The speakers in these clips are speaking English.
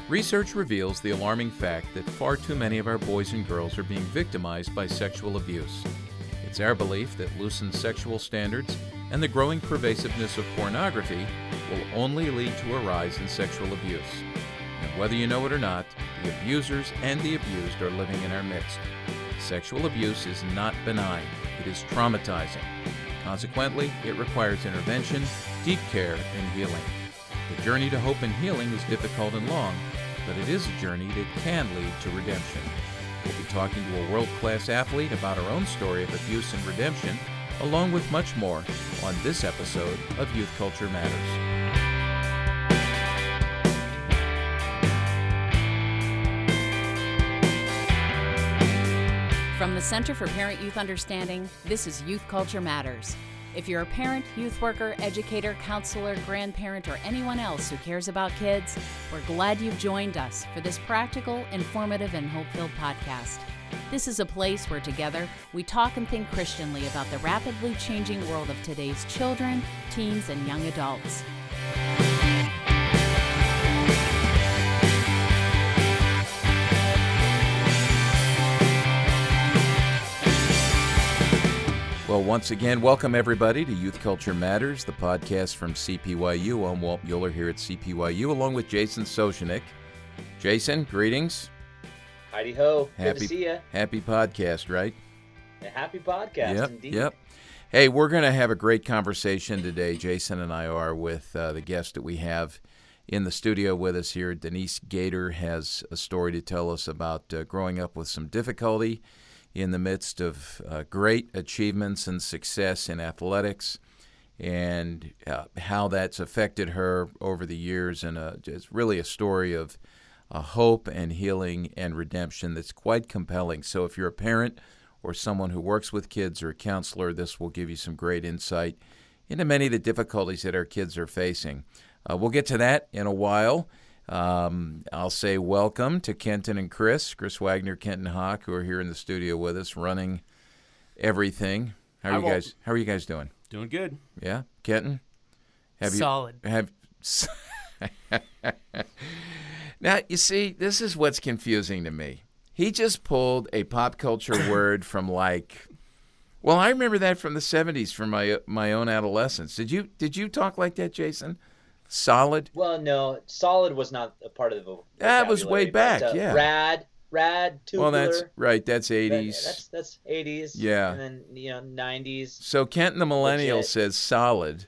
Research reveals the alarming fact that far too many of our boys and girls are being victimized by sexual abuse. It's our belief that loosened sexual standards and the growing pervasiveness of pornography will only lead to a rise in sexual abuse. And whether you know it or not, the abusers and the abused are living in our midst. Sexual abuse is not benign. It is traumatizing. Consequently, it requires intervention, deep care, and healing. The journey to hope and healing is difficult and long, but it is a journey that can lead to redemption. We'll be talking to a world-class athlete about her own story of abuse and redemption, along with much more on this episode of Youth Culture Matters. From the Center for Parent-Youth Understanding, this is Youth Culture Matters. If you're a parent, youth worker, educator, counselor, grandparent, or anyone else who cares about kids, we're glad you've joined us for this practical, informative, and hope-filled podcast. This is a place where together we talk and think Christianly about the rapidly changing world of today's children, teens, and young adults. Well, once again, welcome everybody to Youth Culture Matters, the podcast from CPYU. I'm Walt Mueller here at CPYU, along with Jason Sochanek. Jason, greetings. Heidi ho, good to see you. Happy podcast, right? A happy podcast, indeed. Yep. Hey, we're going to have a great conversation today, Jason and I are, with the guest that we have in the studio with us here. Denise Gater has a story to tell us about growing up with some difficulty in the midst of great achievements and success in athletics, and how that's affected her over the years. And it's really a story of hope and healing and redemption that's quite compelling. So if you're a parent or someone who works with kids or a counselor, this will give you some great insight into many of the difficulties that our kids are facing. We'll get to that in a while. I'll say welcome to Kenton and Chris Wagner, Kenton Hawk, who are here in the studio with us, running everything. How are you guys doing? Doing good. Yeah, Kenton. Solid. Now you see, this is what's confusing to me. He just pulled a pop culture word from I remember that from the '70s, from my own adolescence. Did you talk like that, Jason? Solid? Well, no, solid was not a part of the vocabulary. That was way back, yeah. Rad, tubular. Well, that's right. That's 80s. That's 80s. Yeah. And then, 90s. So Kenton the Millennial says solid,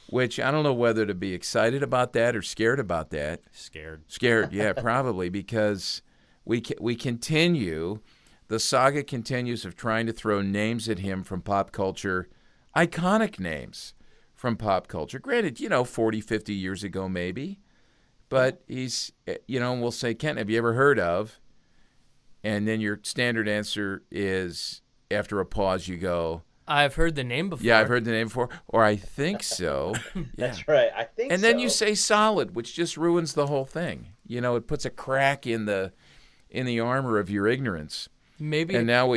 which I don't know whether to be excited about that or scared about that. Scared, yeah, probably, because we continue, the saga continues of trying to throw names at him from pop culture, iconic names from pop culture. Granted, 40, 50 years ago maybe. But he's, we'll say, Kent, have you ever heard of? And then your standard answer is, after a pause, you go, I've heard the name before. Yeah, I've heard the name before. Or I think so. Yeah. That's right. I think so. And then you say solid, which just ruins the whole thing. It puts a crack in the armor of your ignorance. Maybe. And now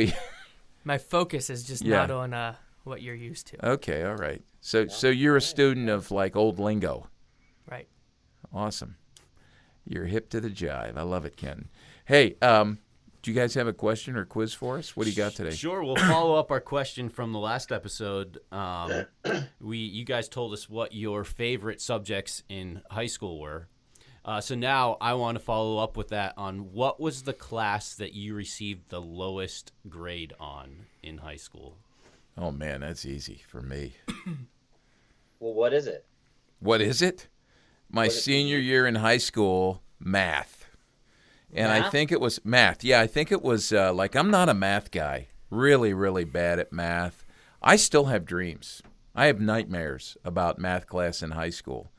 my focus is just not on what you're used to. Okay, all right. So you're a student of old lingo. Right. Awesome. You're hip to the jive. I love it, Ken. Hey, do you guys have a question or quiz for us? What do you got today? Sure. We'll follow up our question from the last episode. You guys told us what your favorite subjects in high school were. So now I want to follow up with that on what was the class that you received the lowest grade on in high school? Oh, man, that's easy for me. Well, what is it? What is it? My senior year in high school, math. And Math? I think it was math. Yeah, I think it was I'm not a math guy. Really, really bad at math. I still have dreams. I have nightmares about math class in high school.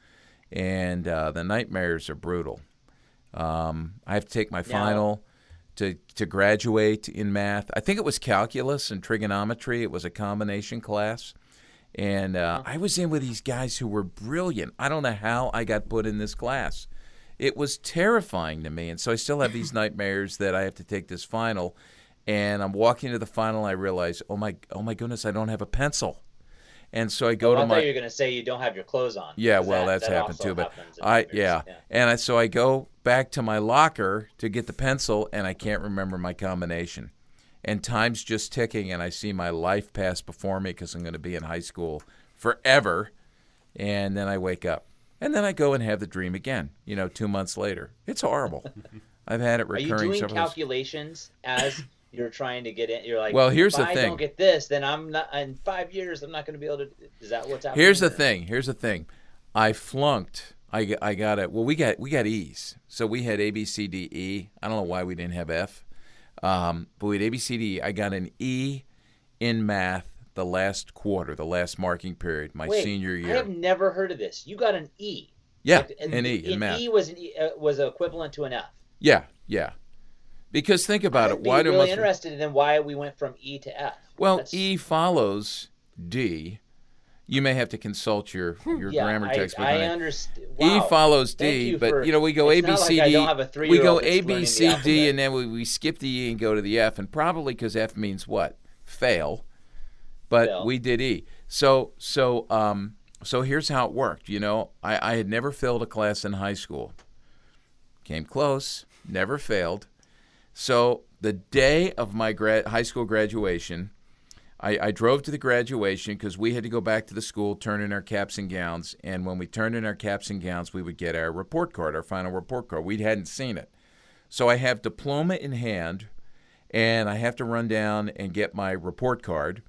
And the nightmares are brutal. I have to take my final to graduate in math. I think it was calculus and trigonometry. It was a combination class. And I was in with these guys who were brilliant. I don't know how I got put in this class. It was terrifying to me. And so I still have these nightmares that I have to take this final. And I'm walking to the final, and I realize, oh my goodness, I don't have a pencil. And so I go I to thought you were going to say you don't have your clothes on. Yeah, 'cause well, that's that happened also too. But happens in minors. yeah. And so I go back to my locker to get the pencil, and I can't remember my combination. And time's just ticking, and I see my life pass before me because I'm going to be in high school forever. And then I wake up. And then I go and have the dream again, 2 months later. It's horrible. I've had it Are you recurring doing several times. calculations as you're trying to get in? You're like, Well, here's if the I thing. don't get this, then I'm not. In 5 years, I'm not going to be able to. Is that what's happening? Here's the thing. I flunked. I got it. Well, we got E's. So we had A, B, C, D, E. I don't know why we didn't have F. But we had A, B, C, D, E. I got an E in math the last quarter, the last marking period, my senior year. I have never heard of this. You got an E. Yeah, Like, an E in math. E was equivalent to an F. Yeah. Because think about it. Why I'm do really interested in why we went from E to F. Well, E follows D. You may have to consult your grammar textbook. I understand. E Wow. follows Thank D, you but for- we go A, it's B, not like C, I D. don't have a We 3-year-old go that's A, B, learning C, the D, alphabet. and then we skip the E and go to the F, and probably because F means what? Fail. But Fail. we did E. So here's how it worked. I had never failed a class in high school. Came close, never failed. So the day of my high school graduation, I drove to the graduation because we had to go back to the school, turn in our caps and gowns. And when we turned in our caps and gowns, we would get our report card, our final report card. We hadn't seen it. So I have diploma in hand, and I have to run down and get my report card,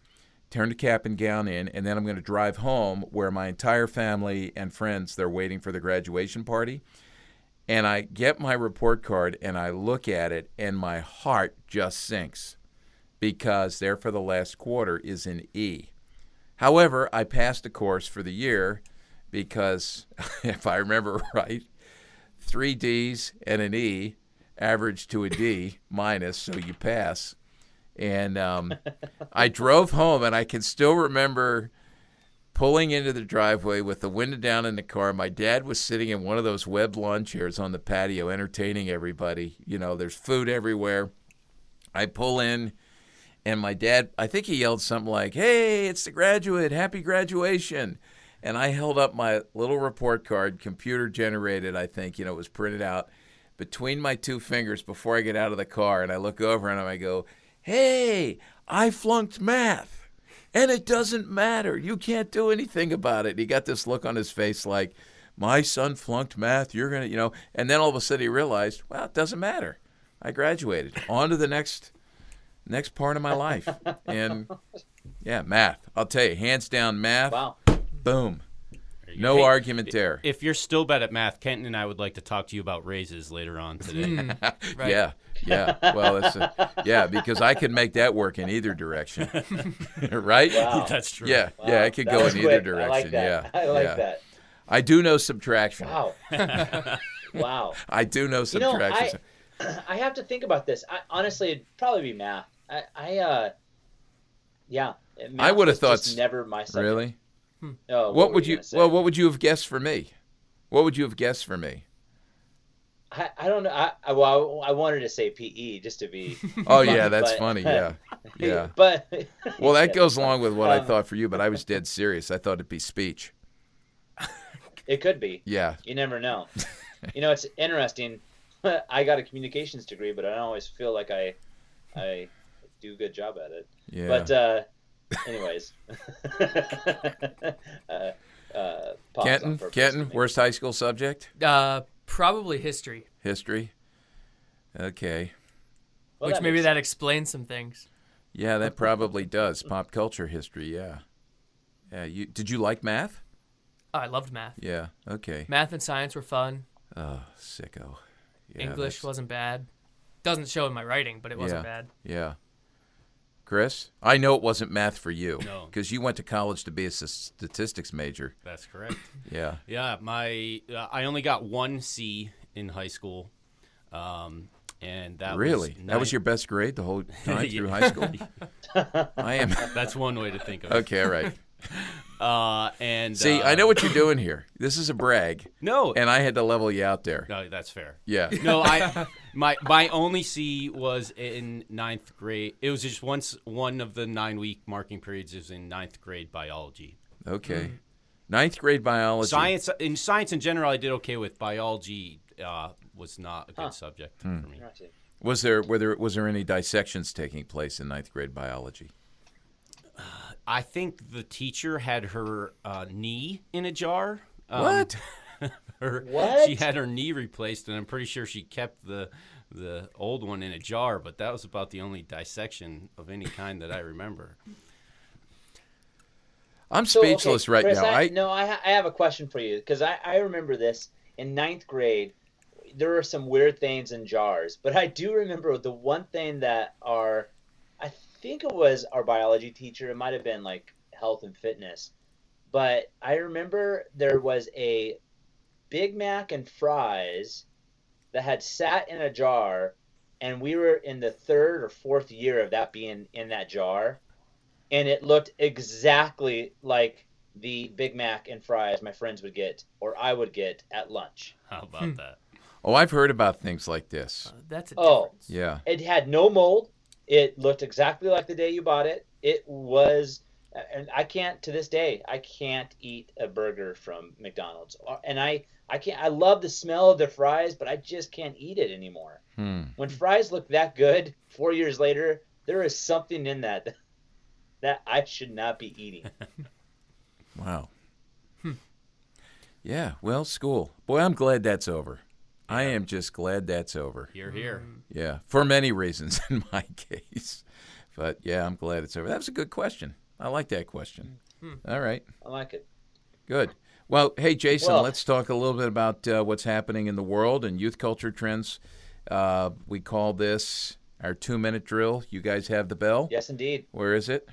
turn the cap and gown in, and then I'm going to drive home where my entire family and friends, they're waiting for the graduation party. And I get my report card, and I look at it, and my heart just sinks because there for the last quarter is an E. However, I passed the course for the year because, if I remember right, 3 D's and an E average to a D minus, so you pass. And I drove home, and I can still remember pulling into the driveway with the window down in the car. My dad was sitting in one of those webbed lawn chairs on the patio entertaining everybody. There's food everywhere. I pull in, and my dad, I think he yelled something like, "Hey, it's the graduate, happy graduation." And I held up my little report card, computer generated, I think, it was printed out, between my two fingers before I get out of the car. And I look over and I go, "Hey, I flunked math. And it doesn't matter. You can't do anything about it." And he got this look on his face like, "My son flunked math. You're going to, And then all of a sudden he realized, well, it doesn't matter. I graduated. On to the next part of my life. And, yeah, math. I'll tell you, hands down math. Wow. Boom. No argument there. If you're still bad at math, Kenton and I would like to talk to you about raises later on today. Right. Yeah. Well, because I could make that work in either direction. Right? Wow. That's true. Yeah, Wow. yeah, it could That go was in either quick. direction. I like that. Yeah, I like yeah. that. I do know subtraction. Wow. Wow. I do know subtraction. I have to think about this. Honestly, it'd probably be math. Yeah. Math I would have was thought just never my subject. Really? Oh, What were would you? gonna say? Well, what would you have guessed for me? What would you have guessed for me? I don't know. I wanted to say PE just to be. Oh funny, yeah, that's but- funny. Yeah, yeah. But Well, that goes along with what I thought for you, but I was dead serious. I thought it'd be speech. it could be. Yeah. You never know. It's interesting. I got a communications degree, but I don't always feel like I do a good job at it. Yeah. But anyways. Pause on purpose. Kenton, worst high school subject? Probably history, History. Okay. Well, which maybe makes that explains some things. Yeah, that probably does. Pop culture history. Yeah. Yeah. Did you like math? Oh, I loved math. Yeah. Okay. Math and science were fun. Oh, sicko. Yeah, English that's- wasn't bad. Doesn't show in my writing, but it wasn't bad. Yeah. Chris, I know it wasn't math for you. No. Because you went to college to be a statistics major. That's correct. Yeah. Yeah, I only got 1 C in high school, and that Really? was That was ninth- your best grade the whole time Yeah. through high school? I am. That's one way to think of it. Okay, all right. And See, I know what you're doing here. This is a brag, No, and I had to level you out there. no, that's fair. Yeah. No, my only C was in 9th grade. It was just one of the 9-week marking periods. Is in 9th grade biology. Okay. Ninth grade biology. Science in general, I did okay with. Biology was not a good subject for me. Was there any dissections taking place in ninth grade biology? I think the teacher had her knee in a jar. What? What? She had her knee replaced, and I'm pretty sure she kept the old one in a jar, but that was about the only dissection of any kind that I remember. I'm speechless right Chris, now. I have a question for you, because I remember this in ninth grade. There were some weird things in jars, but I do remember the one thing that I think it was our biology teacher. It might have been like health and fitness, but I remember there was a Big Mac and fries that had sat in a jar, and we were in the third or fourth year of that being in that jar, and it looked exactly like the Big Mac and fries my friends would get or I would get at lunch. How about that? Oh, I've heard about things like this. That's a difference. Yeah. It had no mold. It looked exactly like the day you bought it. It was, and I can't, to this day, I can't eat a burger from McDonald's. And I can't, I love the smell of the fries, but I just can't eat it anymore. When fries look that good 4 years later, there is something in that I should not be eating. Wow. Yeah, well, school. Boy, I'm glad that's over. I am just glad that's over. You're here. Yeah, for many reasons in my case. But, yeah, I'm glad it's over. That was a good question. I like that question. All right. I like it. Good. Well, hey, Jason, Well, let's talk a little bit about what's happening in the world and youth culture trends. We call this our 2-minute drill. You guys have the bell? Yes, indeed. Where is it?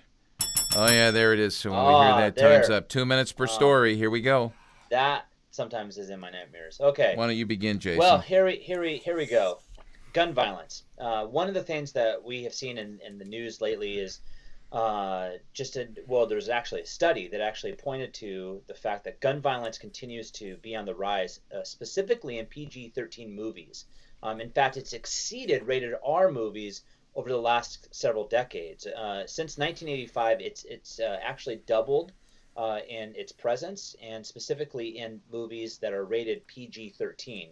Oh, yeah, there it is. So when we hear that, there. time's up. 2 minutes per story. Here we go. That sometimes is in my nightmares. Okay. Why don't you begin, Jason? Well, here we go. Gun violence. One of the things that we have seen in the news lately is there's actually a study that actually pointed to the fact that gun violence continues to be on the rise, specifically in PG-13 movies. In fact, it's exceeded rated R movies over the last several decades. Since 1985, it's actually doubled in its presence, and specifically in movies that are rated PG-13.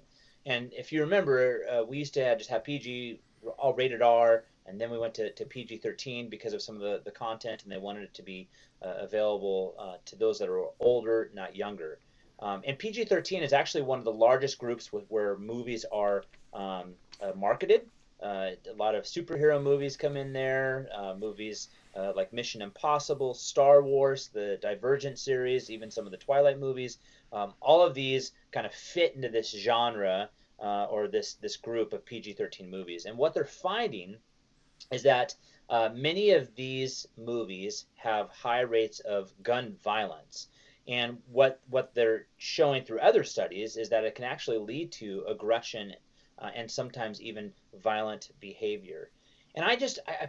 And if you remember, we used to just have PG, all rated R, and then we went to PG-13 because of some of the content, and they wanted it to be available to those that are older, not younger. And PG-13 is actually one of the largest groups where movies are marketed. A lot of superhero movies come in there, movies like Mission Impossible, Star Wars, the Divergent series, even some of the Twilight movies. All of these kind of fit into this genre or this group of PG-13 movies. And what they're finding is that many of these movies have high rates of gun violence. And what they're showing through other studies is that it can actually lead to aggression and sometimes even violent behavior. And I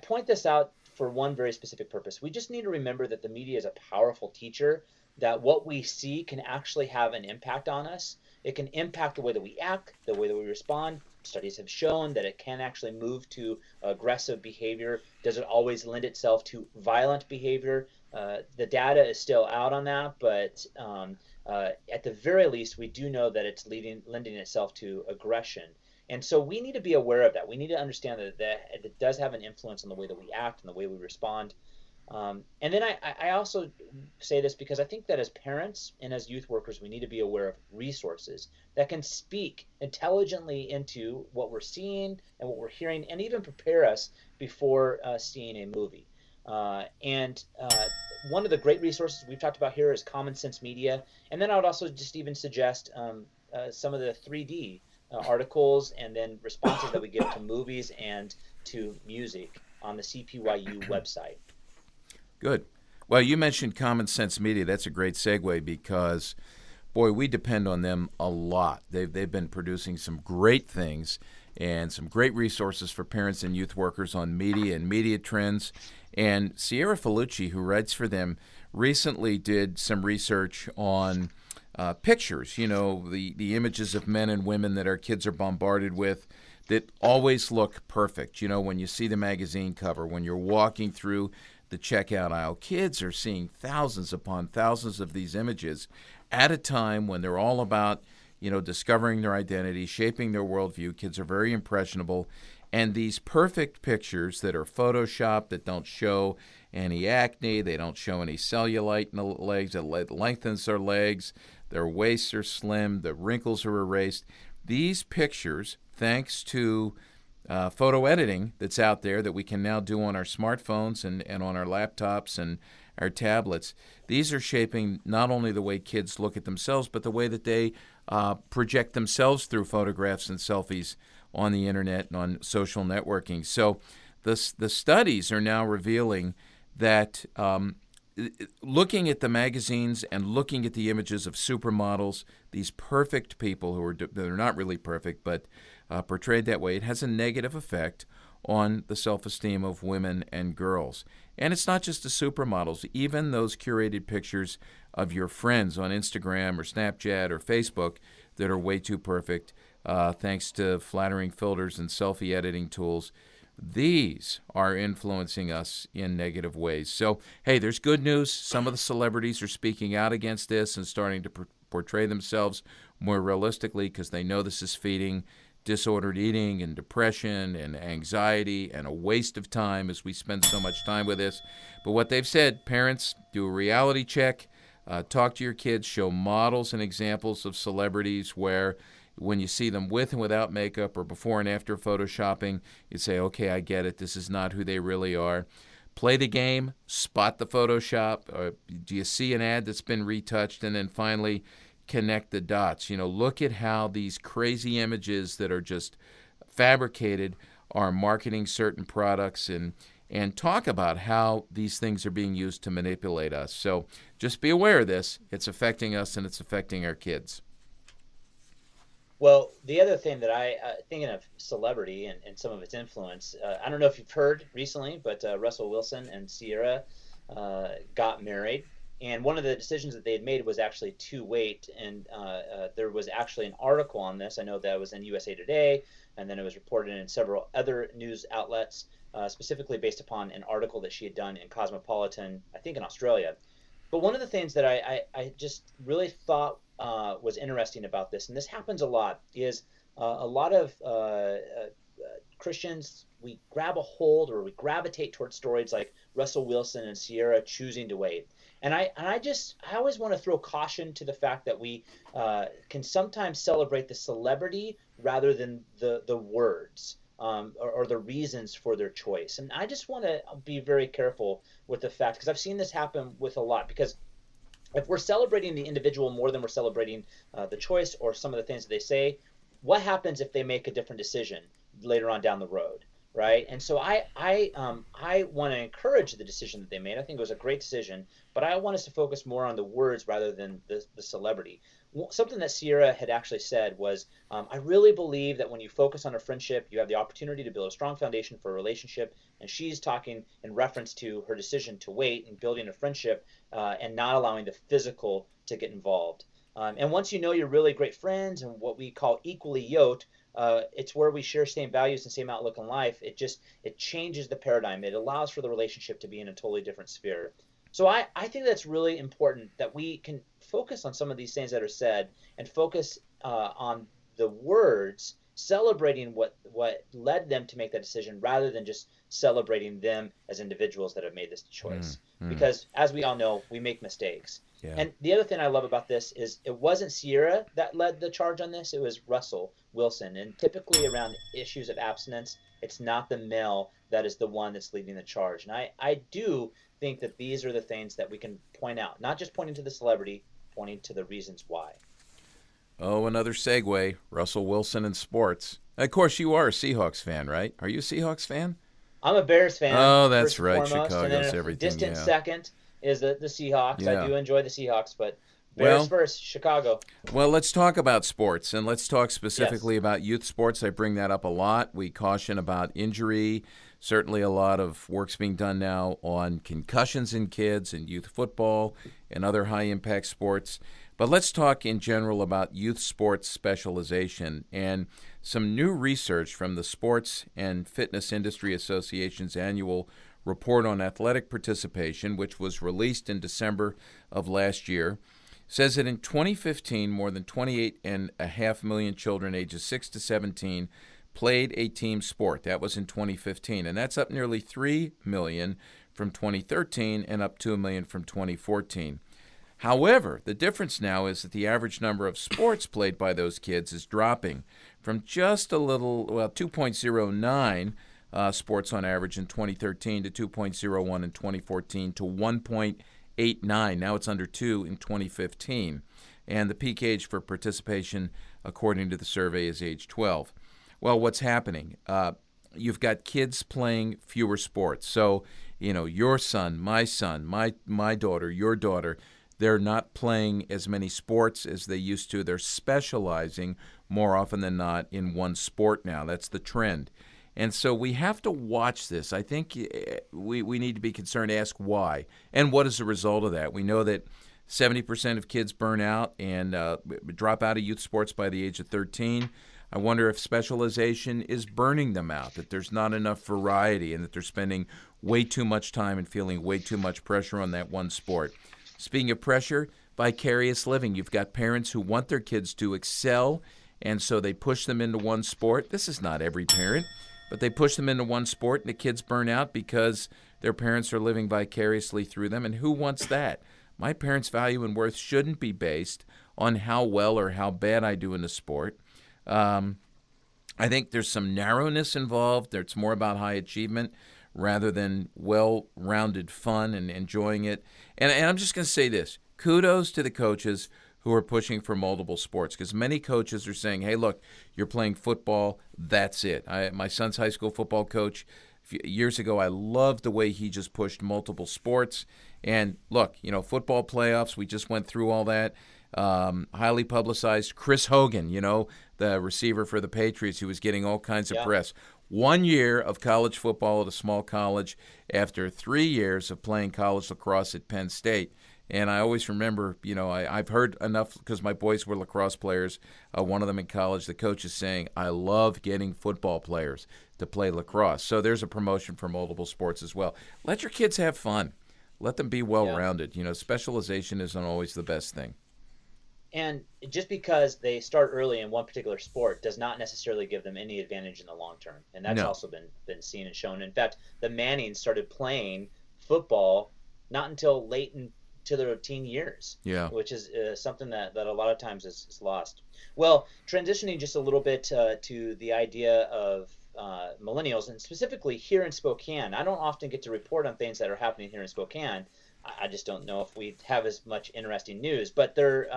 point this out for one very specific purpose. We just need to remember that the media is a powerful teacher, that what we see can actually have an impact on us. It can impact the way that we act, the way that we respond. Studies have shown that it can actually move to aggressive behavior. Does it always lend itself to violent behavior? The data is still out on that, but at the very least, we do know that it's lending itself to aggression. And so we need to be aware of that. We need to understand that it does have an influence on the way that we act and the way we respond. And then I also say this because I think that as parents and as youth workers, we need to be aware of resources that can speak intelligently into what we're seeing and what we're hearing, and even prepare us before seeing a movie. And one of the great resources we've talked about here is Common Sense Media. And then I would also just even suggest some of the 3D articles and then responses that we give to movies and to music on the CPYU website. Good. Well, you mentioned Common Sense Media. That's a great segue because, boy, we depend on them a lot. They've been producing some great things and some great resources for parents and youth workers on media and media trends. And Ciara Felucci, who writes for them, recently did some research on pictures, the images of men and women that our kids are bombarded with that always look perfect. When you see the magazine cover, when you're walking through the checkout aisle. Kids are seeing thousands upon thousands of these images at a time when they're all about, discovering their identity, shaping their worldview. Kids are very impressionable. And these perfect pictures that are photoshopped, that don't show any acne, they don't show any cellulite in the legs, it lengthens their legs, their waists are slim, the wrinkles are erased. These pictures, thanks to photo editing that's out there that we can now do on our smartphones and on our laptops and our tablets, these are shaping not only the way kids look at themselves, but the way that they project themselves through photographs and selfies on the internet and on social networking. So the studies are now revealing that looking at the magazines and looking at the images of supermodels, these perfect people they're not really perfect, but portrayed that way, it has a negative effect on the self-esteem of women and girls. And it's not just the supermodels. Even those curated pictures of your friends on Instagram or Snapchat or Facebook that are way too perfect, thanks to flattering filters and selfie editing tools, these are influencing us in negative ways. So, hey, there's good news. Some of the celebrities are speaking out against this and starting to portray themselves more realistically because they know this is feeding disordered eating and depression and anxiety and a waste of time as we spend so much time with this. But what they've said, parents, do a reality check, talk to your kids, show models and examples of celebrities where when you see them with and without makeup or before and after photoshopping, you say, okay, I get it. This is not who they really are. Play the game, spot the Photoshop. Do you see an ad that's been retouched? And then finally, connect the dots. Look at how these crazy images that are just fabricated are marketing certain products and talk about how these things are being used to manipulate us. So just be aware of this. It's affecting us and it's affecting our kids. Well, the other thing that thinking of celebrity and some of its influence, I don't know if you've heard recently, but Russell Wilson and Ciara got married. And one of the decisions that they had made was actually to wait. And there was actually an article on this. I know that was in USA Today, and then it was reported in several other news outlets, specifically based upon an article that she had done in Cosmopolitan, I think in Australia. But one of the things that I just really thought was interesting about this, and this happens a lot, is a lot of Christians, we grab a hold or we gravitate towards stories like Russell Wilson and Ciara choosing to wait. And I always want to throw caution to the fact that we can sometimes celebrate the celebrity rather than the words or the reasons for their choice. And I just want to be very careful with the fact, because I've seen this happen with a lot, because if we're celebrating the individual more than we're celebrating the choice or some of the things that they say, what happens if they make a different decision later on down the road? Right. And so I want to encourage the decision that they made. I think it was a great decision, but I want us to focus more on the words rather than the celebrity. Something that Ciara had actually said was, I really believe that when you focus on a friendship, you have the opportunity to build a strong foundation for a relationship. And she's talking in reference to her decision to wait and building a friendship and not allowing the physical to get involved. And once you know you're really great friends and what we call equally yoked, it's where we share same values and same outlook on life. It changes the paradigm. It allows for the relationship to be in a totally different sphere. So I think that's really important that we can focus on some of these things that are said and focus on the words, celebrating what led them to make that decision rather than just celebrating them as individuals that have made this choice. Because as we all know, we make mistakes. Yeah. And the other thing I love about this is it wasn't Ciara that led the charge on this. It was Russell Wilson. And typically around issues of abstinence, it's not the male that is the one that's leading the charge. And I do think that these are the things that we can point out, not just pointing to the celebrity, pointing to the reasons why. Oh, another segue, Russell Wilson in sports. Of course, you are a Seahawks fan, right? Are you a Seahawks fan? I'm a Bears fan. Oh, that's right. Chicago's everything. Distant second is the Seahawks. Yeah. I do enjoy the Seahawks, but Bears first, Chicago. Well, let's talk about sports, and let's talk specifically about youth sports. I bring that up a lot. We caution about injury. Certainly a lot of work's being done now on concussions in kids and youth football and other high-impact sports. But let's talk in general about youth sports specialization and some new research from the Sports and Fitness Industry Association's annual report on athletic participation, which was released in December of last year, says that in 2015, more than 28.5 million children ages 6 to 17 played a team sport. That was in 2015, and that's up nearly 3 million from 2013 and up 2 million from 2014. However, the difference now is that the average number of sports played by those kids is dropping from just a little, 2.09 sports on average in 2013 to 2.01 in 2014 to 1.89. Now it's under 2 in 2015. And the peak age for participation, according to the survey, is age 12. Well, what's happening? You've got kids playing fewer sports. So, your son, my daughter, your daughter, they're not playing as many sports as they used to. They're specializing more often than not in one sport now. That's the trend. And so we have to watch this. I think we need to be concerned, ask why, and what is the result of that. We know that 70% of kids burn out and drop out of youth sports by the age of 13. I wonder if specialization is burning them out, that there's not enough variety and that they're spending way too much time and feeling way too much pressure on that one sport. Speaking of pressure, vicarious living. You've got parents who want their kids to excel, and so they push them into one sport. This is not every parent, but they push them into one sport, and the kids burn out because their parents are living vicariously through them. And who wants that? My parents' value and worth shouldn't be based on how well or how bad I do in the sport. I think there's some narrowness involved. It's more about high achievement rather than well-rounded fun and enjoying it. And I'm just going to say this. Kudos to the coaches who are pushing for multiple sports, because many coaches are saying, hey, look, you're playing football, that's it. My son's high school football coach, years ago, I loved the way he just pushed multiple sports. And look, football playoffs, we just went through all that. Highly publicized. Chris Hogan, the receiver for the Patriots, who was getting all kinds of press. 1 year of college football at a small college after 3 years of playing college lacrosse at Penn State. And I always remember, I've heard enough because my boys were lacrosse players. One of them in college, the coach is saying, I love getting football players to play lacrosse. So there's a promotion for multiple sports as well. Let your kids have fun. Let them be well-rounded. Specialization isn't always the best thing. And just because they start early in one particular sport does not necessarily give them any advantage in the long term. And that's also been seen and shown. In fact, the Mannings started playing football not until late into their teen years, which is something that a lot of times is lost. Well, transitioning just a little bit to the idea of millennials, and specifically here in Spokane. I don't often get to report on things that are happening here in Spokane. I just don't know if we have as much interesting news, but there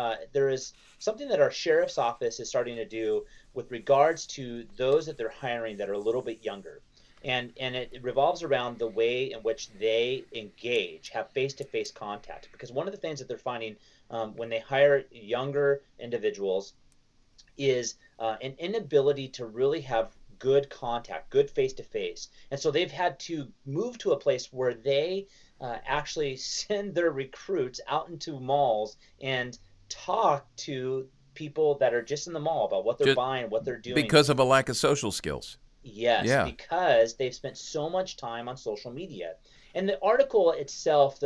is something that our sheriff's office is starting to do with regards to those that they're hiring that are a little bit younger. And it revolves around the way in which they engage, have face-to-face contact. Because one of the things that they're finding when they hire younger individuals is an inability to really have good contact, good face-to-face. And so they've had to move to a place where they actually send their recruits out into malls and talk to people that are just in the mall about what they're buying, what they're doing. Because of a lack of social skills. Yes, because they've spent so much time on social media. And the article itself,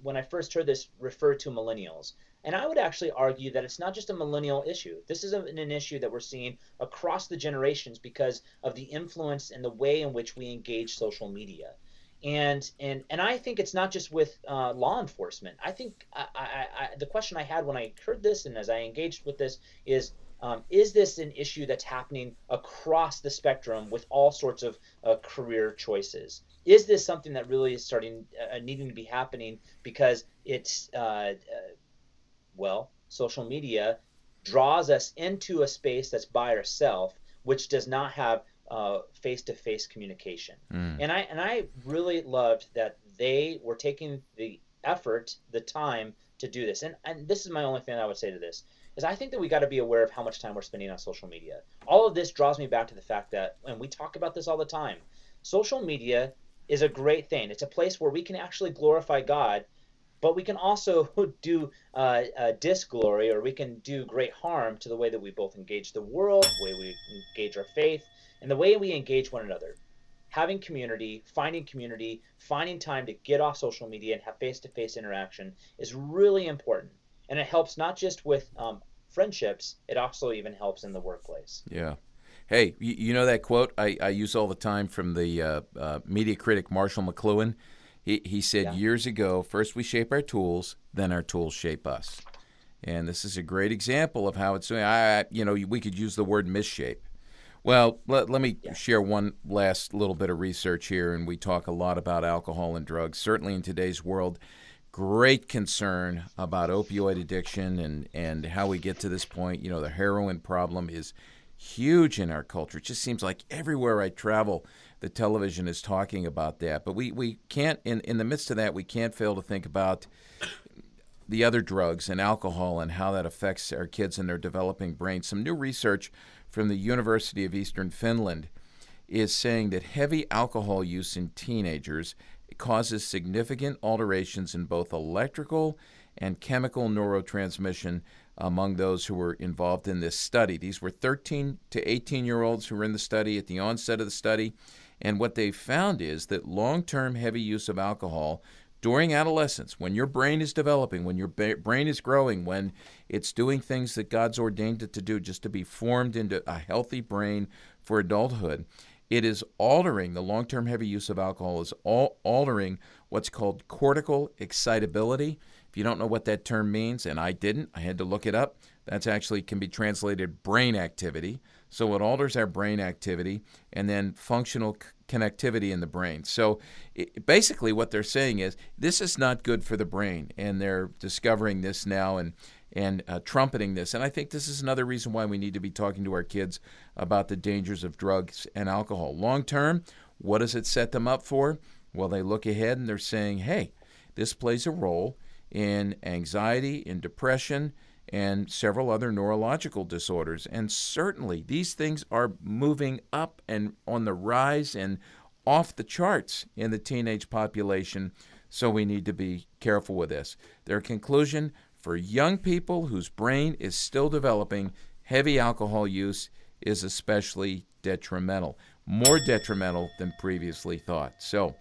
when I first heard this, referred to millennials. And I would actually argue that it's not just a millennial issue. This is an issue that we're seeing across the generations because of the influence and the way in which we engage social media. And I think it's not just with law enforcement. I think the question I had when I heard this and as I engaged with this is this an issue that's happening across the spectrum with all sorts of career choices? Is this something that really is starting needing to be happening because it's social media draws us into a space that's by ourselves, which does not have face-to-face communication. And I really loved that they were taking the effort, the time to do this. And this is my only thing I would say to this, is I think that we got to be aware of how much time we're spending on social media. All of this draws me back to the fact that, and we talk about this all the time, social media is a great thing. It's a place where we can actually glorify God, but we can also do disglory, or we can do great harm to the way that we both engage the world, the way we engage our faith, and the way we engage one another. having community, finding time to get off social media and have face-to-face interaction is really important. And it helps not just with friendships, it also even helps in the workplace. Yeah. Hey, you know that quote I use all the time from the media critic Marshall McLuhan? He said Yeah. years ago, first we shape our tools, then our tools shape us. And this is a great example of how it's doing. We could use the word misshape. Well, let me share one last little bit of research here, and we talk a lot about alcohol and drugs. Certainly in today's world, great concern about opioid addiction and how we get to this point. You know, the heroin problem is huge in our culture. It just seems like everywhere I travel, the television is talking about that. But we can't, in the midst of that, we can't fail to think about the other drugs and alcohol and how that affects our kids and their developing brains. Some new research from the University of Eastern Finland is saying that heavy alcohol use in teenagers causes significant alterations in both electrical and chemical neurotransmission among those who were involved in this study. These were 13 to 18-year-olds who were in the study at the onset of the study, and what they found is that long-term heavy use of alcohol during adolescence, when your brain is developing, when your brain is growing, when it's doing things that God's ordained it to do just to be formed into a healthy brain for adulthood, it is altering, the long-term heavy use of alcohol is altering what's called cortical excitability. If you don't know what that term means, and I didn't, I had to look it up, that's actually can be translated brain activity. So it alters our brain activity and then functional connectivity in the brain. So basically what they're saying is this is not good for the brain, and they're discovering this now and trumpeting this. And I think this is another reason why we need to be talking to our kids about the dangers of drugs and alcohol. Long term, what does it set them up for? Well, they look ahead and they're saying, hey, this plays a role in anxiety, in depression, and several other neurological disorders. And certainly these things are moving up and on the rise and off the charts in the teenage population, so we need to be careful with this. Their conclusion, for young people whose brain is still developing, heavy alcohol use is especially detrimental, more detrimental than previously thought. So,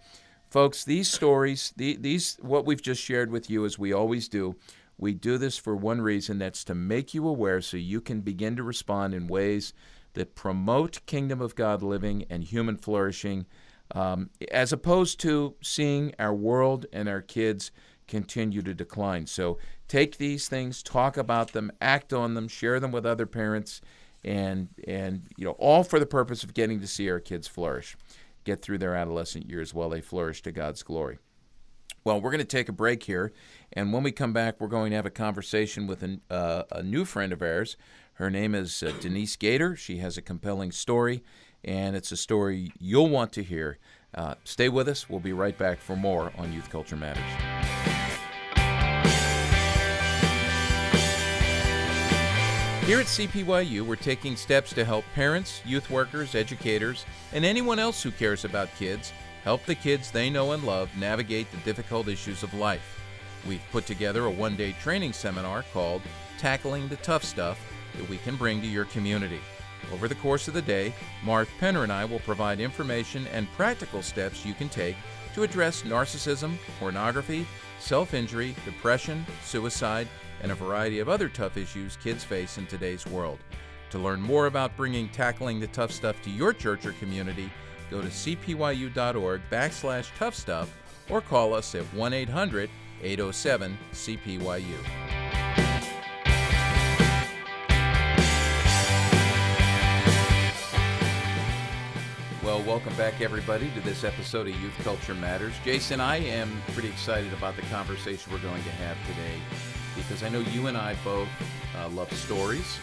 folks, these stories, these what we've just shared with you, as we always do, we do this for one reason, that's to make you aware so you can begin to respond in ways that promote kingdom of God living and human flourishing, as opposed to seeing our world and our kids continue to decline. So take these things, talk about them, act on them, share them with other parents, and all for the purpose of getting to see our kids flourish, get through their adolescent years while they flourish to God's glory. Well, we're going to take a break here, and when we come back, we're going to have a conversation with a new friend of ours. Her name is Denise Gater. She has a compelling story, and it's a story you'll want to hear. Stay with us. We'll be right back for more on Youth Culture Matters. Here at CPYU, we're taking steps to help parents, youth workers, educators, and anyone else who cares about kids help the kids they know and love navigate the difficult issues of life. We've put together a one-day training seminar called Tackling the Tough Stuff that we can bring to your community. Over the course of the day, Marth Penner and I will provide information and practical steps you can take to address narcissism, pornography, self-injury, depression, suicide, and a variety of other tough issues kids face in today's world. To learn more about bringing Tackling the Tough Stuff to your church or community, go to cpyu.org/tough stuff or call us at 1-800-807-CPYU. Well, welcome back, everybody, to this episode of Youth Culture Matters. Jason, I am pretty excited about the conversation we're going to have today because I know you and I both love stories,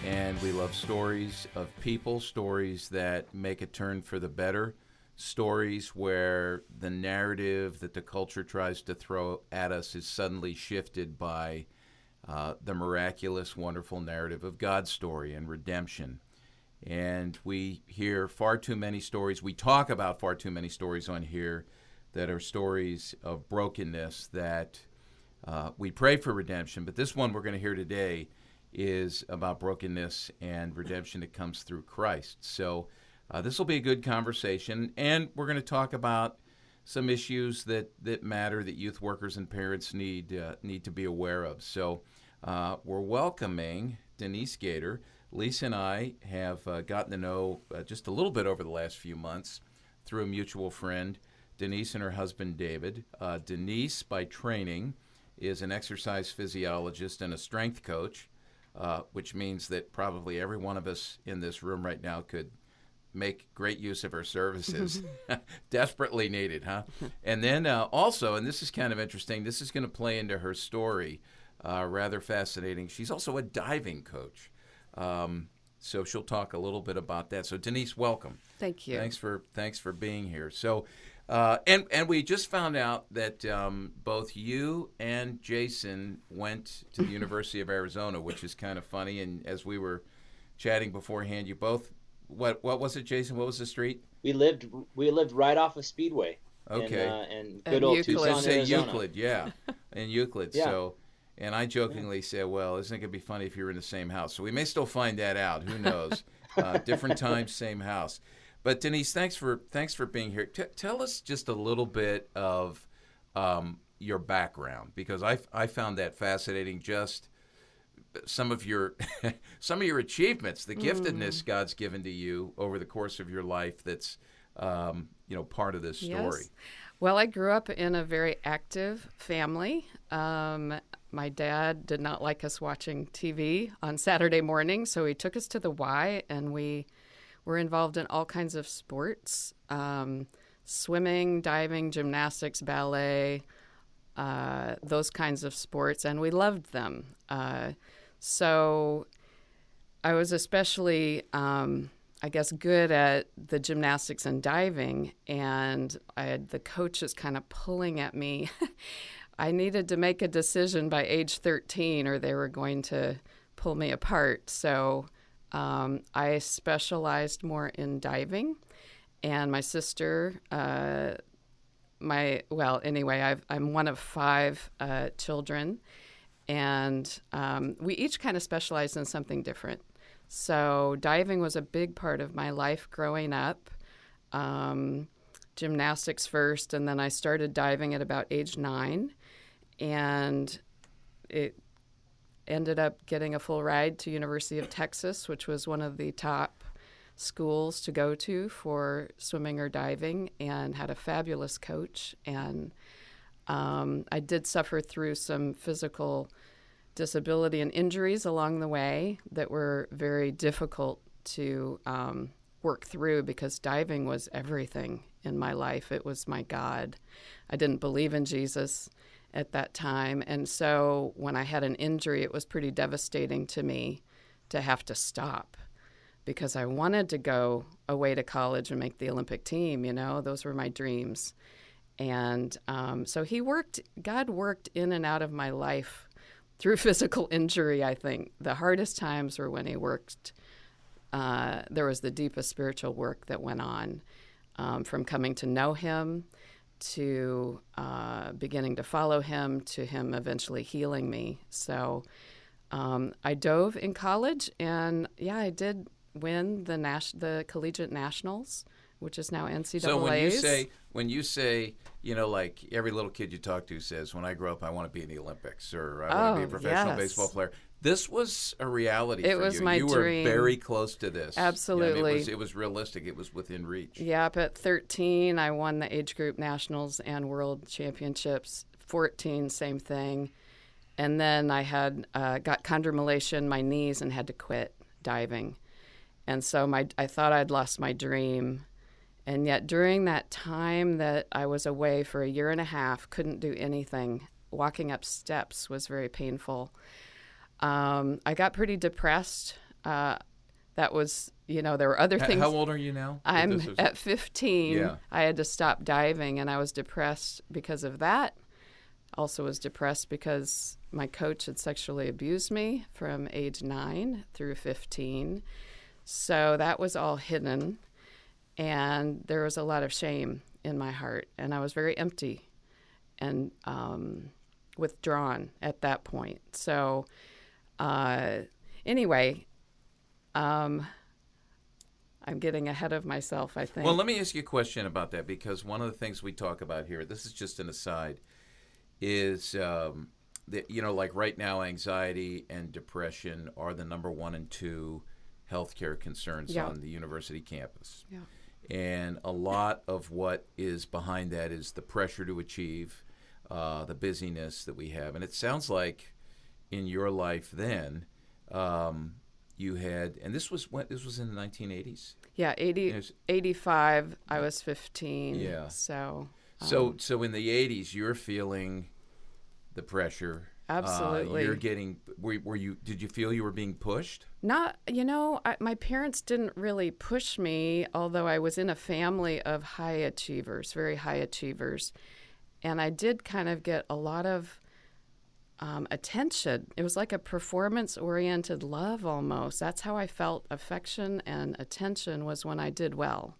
and we love stories of people, stories that make a turn for the better, stories where the narrative that the culture tries to throw at us is suddenly shifted by the miraculous, wonderful narrative of God's story and redemption. And we hear far too many stories, we talk about far too many stories on here that are stories of brokenness that we pray for redemption. But this one we're going to hear today is about brokenness and redemption that comes through Christ. So This will be a good conversation, and we're going to talk about some issues that matter that youth workers and parents need to be aware of. So we're welcoming Denise Gater. Lisa and I have gotten to know just a little bit over the last few months through a mutual friend, Denise and her husband, David. Denise, by training, is an exercise physiologist and a strength coach, which means that probably every one of us in this room right now could make great use of her services. Desperately needed, huh? And then also, and this is kind of interesting, this is going to play into her story, rather fascinating. She's also a diving coach. So she'll talk a little bit about that. So Denise, welcome. Thank you. Thanks for being here. So, and we just found out that both you and Jason went to the University of Arizona, which is kind of funny. And as we were chatting beforehand, you both, what was it, Jason? What was the street? We lived right off of Speedway. Okay. In good old Euclid. Tucson, Arizona. Euclid, yeah, in Euclid. Yeah. So. And I jokingly said, well, isn't it going to be funny if you were in the same house? So we may still find that out. Who knows? Different times, same house. But Denise, thanks for being here. Tell us just a little bit of your background, because I found that fascinating. Just some of your achievements, the giftedness God's given to you over the course of your life. That's part of this story. Yes. Well, I grew up in a very active family. My dad did not like us watching TV on Saturday morning, so he took us to the Y, and we were involved in all kinds of sports, swimming, diving, gymnastics, ballet, those kinds of sports, and we loved them. So I was especially, good at the gymnastics and diving, and I had the coaches kind of pulling at me. I needed to make a decision by age 13 or they were going to pull me apart. So I specialized more in diving. And my sister, I'm one of 5 children. And we each kind of specialized in something different. So diving was a big part of my life growing up. Gymnastics first, and then I started diving at about age 9. And it ended up getting a full ride to University of Texas, which was one of the top schools to go to for swimming or diving, and had a fabulous coach. And I did suffer through some physical disability and injuries along the way that were very difficult to work through, because diving was everything in my life. It was my God. I didn't believe in Jesus at that time. And so when I had an injury, it was pretty devastating to me to have to stop, because I wanted to go away to college and make the Olympic team. Those were my dreams. And so God worked in and out of my life through physical injury, I think. The hardest times were when he worked. There was the deepest spiritual work that went on, from coming to know him to beginning to follow him, to him eventually healing me. So I dove in college, and I did win the collegiate nationals, which is now NCAA's. So when you say, like every little kid you talk to says, when I grow up, I want to be in the Olympics, or I want to be a professional baseball player. This was a reality for you. It was my dream. You were very close to this. Absolutely. It was realistic. It was within reach. Yep. At 13, I won the age group nationals and world championships. 14, same thing. And then I had got chondromalacia in my knees and had to quit diving. And so I thought I'd lost my dream. And yet during that time that I was away for a year and a half, couldn't do anything. Walking up steps was very painful. I got pretty depressed. That was, there were other things. How old are you now? I'm at 15. Yeah. I had to stop diving, and I was depressed because of that. Also was depressed because my coach had sexually abused me from age 9 through 15. So that was all hidden, and there was a lot of shame in my heart, and I was very empty and withdrawn at that point. So anyway, I I'm getting ahead of myself, I think. Well, let me ask you a question about that, because one of the things we talk about here, this is just an aside, is that, like right now, anxiety and depression are the number 1 and 2 healthcare concerns on the university campus. Yeah. And a lot of what is behind that is the pressure to achieve, the busyness that we have. And it sounds like in your life then, you had, and this was in the 1980s? Yeah, 85, I was 15. Yeah. So in the 80s, you're feeling the pressure. Absolutely. You're getting, did you feel you were being pushed? Not, my parents didn't really push me, although I was in a family of high achievers, very high achievers. And I did kind of get a lot of attention. It was like a performance-oriented love almost. That's how I felt affection and attention, was when I did well.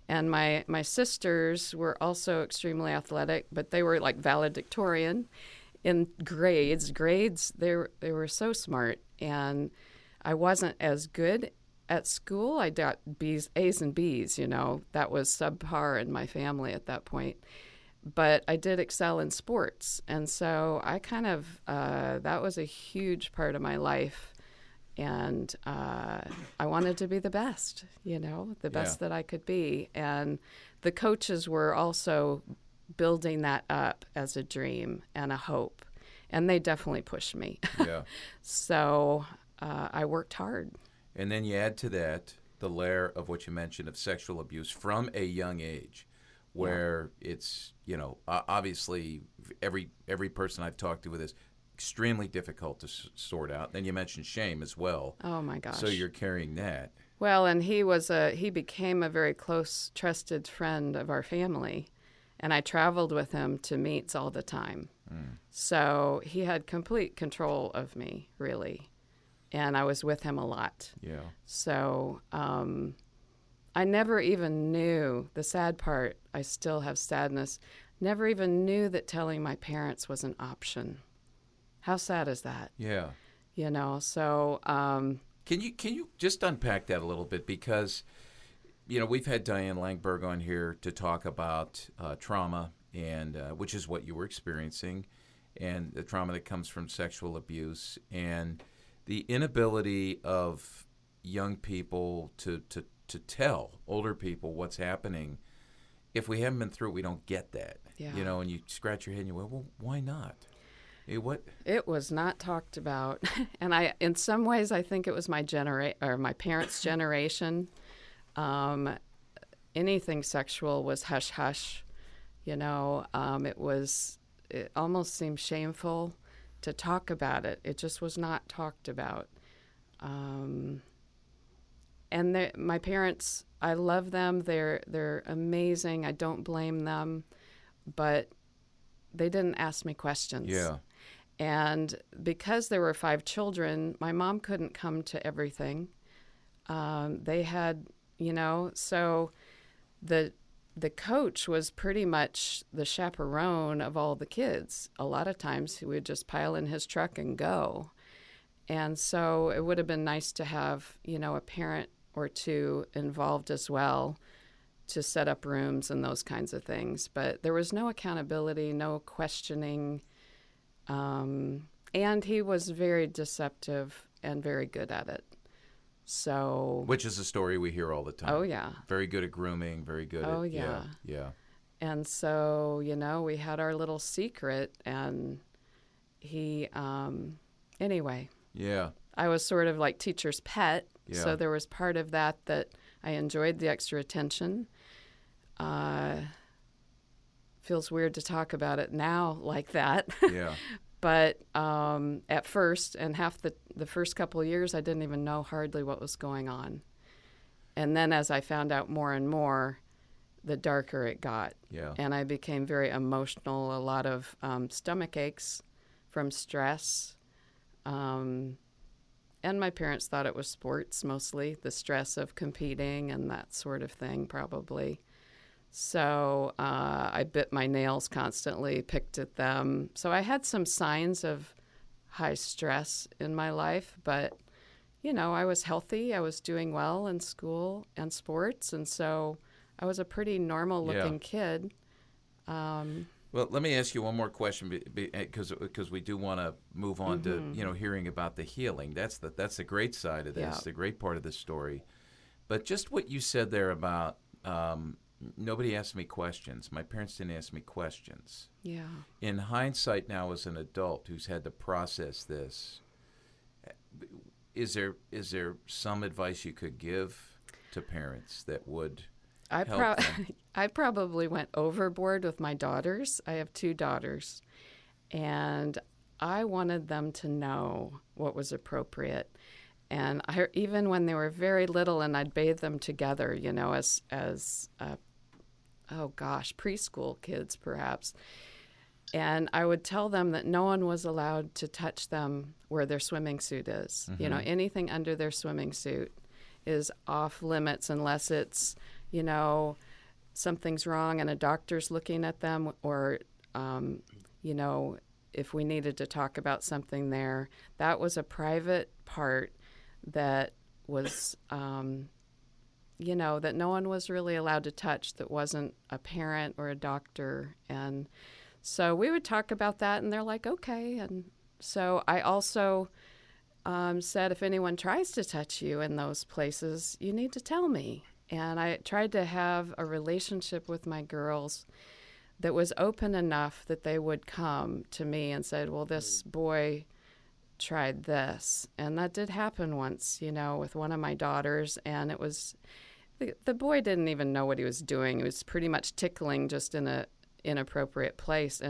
And my sisters were also extremely athletic, but they were like valedictorian in grades. They were so smart, and I wasn't as good at school. I got A's and B's, that was subpar in my family at that point. But I did excel in sports, and so I kind of, that was a huge part of my life, and I wanted to be the best, the best that I could be. And the coaches were also building that up as a dream and a hope, and they definitely pushed me. Yeah. So I worked hard. And then you add to that the layer of what you mentioned of sexual abuse from a young age, where it's, obviously every person I've talked to with this, extremely difficult to sort out. Then you mentioned shame as well. Oh my gosh. So you're carrying that. Well, and he became a very close, trusted friend of our family, and I traveled with him to meets all the time. So he had complete control of me, really, and I was with him a lot. Yeah. So I never even knew, the sad part, I still have sadness, never even knew that telling my parents was an option. How sad is that? Yeah. So... Can you just unpack that a little bit? Because, we've had Diane Langberg on here to talk about trauma, and which is what you were experiencing, and the trauma that comes from sexual abuse, and the inability of young people to tell older people what's happening. If we haven't been through it, we don't get that. Yeah. And you scratch your head and you go, well, why not? It was not talked about, and in some ways, I think it was my parents' generation. Anything sexual was hush hush, it almost seemed shameful to talk about it. It just was not talked about. And my parents, I love them. They're amazing. I don't blame them, but they didn't ask me questions. Yeah. And because there were 5 children, my mom couldn't come to everything. They had, so the coach was pretty much the chaperone of all the kids. A lot of times he would just pile in his truck and go. And so it would have been nice to have, a parent or two involved as well to set up rooms and those kinds of things. But there was no accountability, no questioning. And he was very deceptive and very good at it. So, which is a story we hear all the time. Oh, yeah. Very good at grooming, very good at... Oh, yeah. Yeah. And so, we had our little secret, and he, anyway. Yeah. I was sort of like teacher's pet, yeah. So there was part of that I enjoyed the extra attention. Feels weird to talk about it now like that. Yeah. But at first, and half the first couple of years, I didn't even know hardly what was going on. And then as I found out more and more, the darker it got. Yeah. And I became very emotional, a lot of stomach aches from stress. And my parents thought it was sports mostly, the stress of competing and that sort of thing probably. So I bit my nails constantly, picked at them. So I had some signs of high stress in my life, but, I was healthy. I was doing well in school and sports, and so I was a pretty normal-looking kid. Well, let me ask you one more question because we do want to move on to hearing about the healing. That's the great side of this, the great part of this story. But just what you said there about nobody asked me questions. My parents didn't ask me questions. Yeah. In hindsight now as an adult who's had to process this, is there some advice you could give to parents that would help them? I probably went overboard with my daughters. I have 2 daughters, and I wanted them to know what was appropriate. And even when they were very little, and I'd bathe them together, as preschool kids perhaps. And I would tell them that no one was allowed to touch them where their swimming suit is. Anything under their swimming suit is off limits unless it's, something's wrong and a doctor's looking at them, or, if we needed to talk about something there. That was a private part that was, that no one was really allowed to touch that wasn't a parent or a doctor. And so we would talk about that, and they're like, okay. And so I also said, if anyone tries to touch you in those places, you need to tell me. And I tried to have a relationship with my girls that was open enough that they would come to me and said, well, this boy tried this. And that did happen once, with one of my daughters. And it was, the boy didn't even know what he was doing. He was pretty much tickling just in a inappropriate place.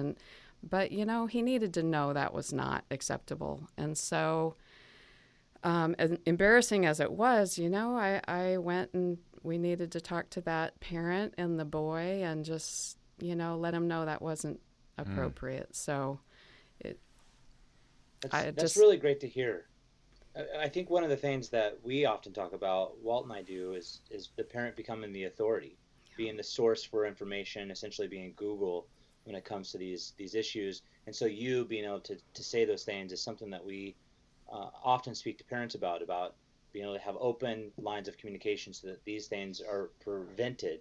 But he needed to know that was not acceptable. And so as embarrassing as it was, I went and we needed to talk to that parent and the boy and just, let him know that wasn't appropriate. So that's really great to hear. I think one of the things that we often talk about, Walt and I do, is the parent becoming the authority, being the source for information, essentially being Google when it comes to these issues. And so you being able to say those things is something that we often speak to parents about being able to have open lines of communication so that these things are prevented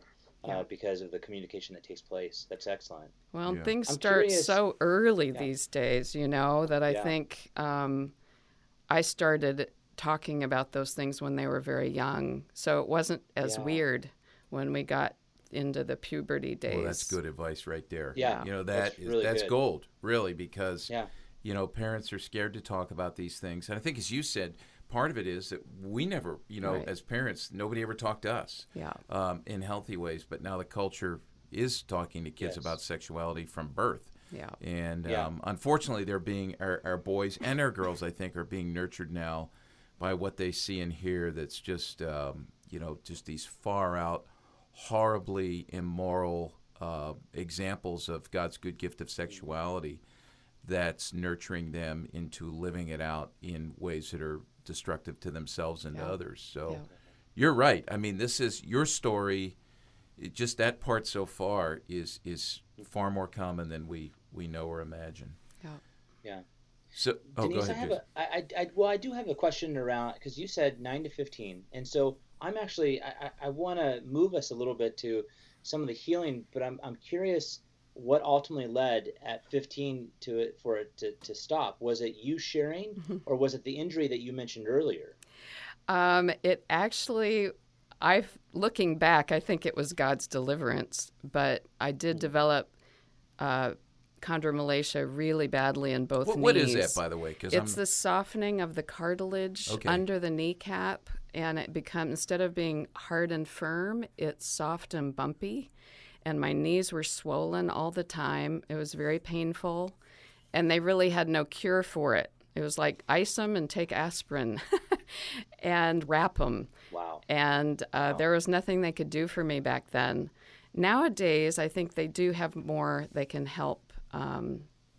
because of the communication that takes place. That's excellent. Well, things start so early these days, that I think I started talking about those things when they were very young. So it wasn't as weird when we got into the puberty days. Well, that's good advice right there. Yeah. That's gold, really, because parents are scared to talk about these things. And I think, as you said, part of it is that we never, as parents, nobody ever talked to us in healthy ways. But now the culture is talking to kids about sexuality from birth. Yeah. And unfortunately, they're being our boys and our girls, I think, are being nurtured now by what they see and hear. That's just just these far out, horribly immoral examples of God's good gift of sexuality that's nurturing them into living it out in ways that are destructive to themselves and to others. So you're right. I mean, this is your story. Just that part so far is far more common than we know or imagine. Yeah. So, Denise, go ahead, I do have a question around, because you said 9 to 15, and so I'm actually I want to move us a little bit to some of the healing, but I'm curious what ultimately led at 15 for it to stop. Was it you sharing, or was it the injury that you mentioned earlier? It actually, looking back, I think it was God's deliverance, but I did develop chondromalacia really badly in both knees. What is that, by the way? It's the softening of the cartilage under the kneecap, and it becomes, instead of being hard and firm, it's soft and bumpy. And my knees were swollen all the time. It was very painful, and they really had no cure for it. It was like ice them and take aspirin and wrap them. Wow. And there was nothing they could do for me back then. Nowadays, I think they do have more they can help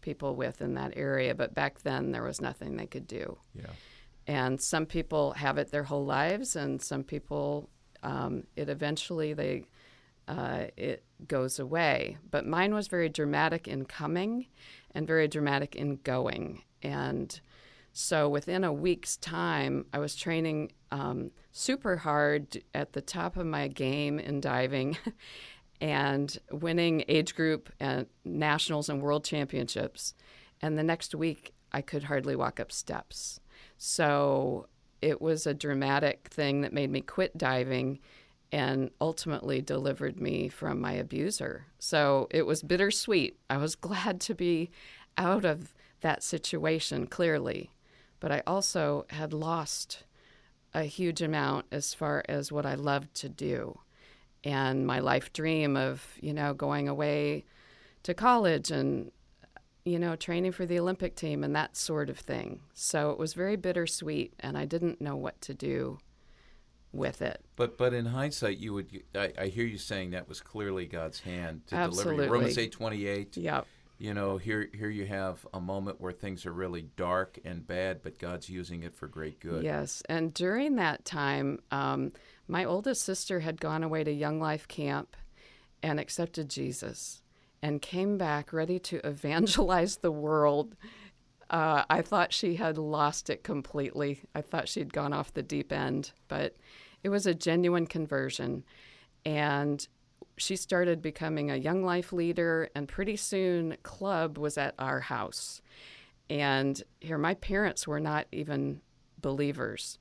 people with in that area, but back then there was nothing they could do. Yeah. And some people have it their whole lives, and some people, it eventually it goes away. But mine was very dramatic in coming and very dramatic in going. And So within a week's time, I was training super hard at the top of my game in diving and winning age group and nationals and world championships. And the next week, I could hardly walk up steps. So it was a dramatic thing that made me quit diving and ultimately delivered me from my abuser. So it was bittersweet. I was glad to be out of that situation, clearly. But I also had lost a huge amount as far as what I loved to do. And my life dream of, going away to college and, training for the Olympic team and that sort of thing. So it was very bittersweet, and I didn't know what to do with it. But in hindsight, I hear you saying that was clearly God's hand to deliver you. Romans 8:28. Yep. Here you have a moment where things are really dark and bad, but God's using it for great good. Yes, and during that time, my oldest sister had gone away to Young Life Camp and accepted Jesus and came back ready to evangelize the world. I thought she had lost it completely. I thought she'd gone off the deep end, but it was a genuine conversion. And she started becoming a Young Life leader, and pretty soon Club was at our house. And here, my parents were not even believers,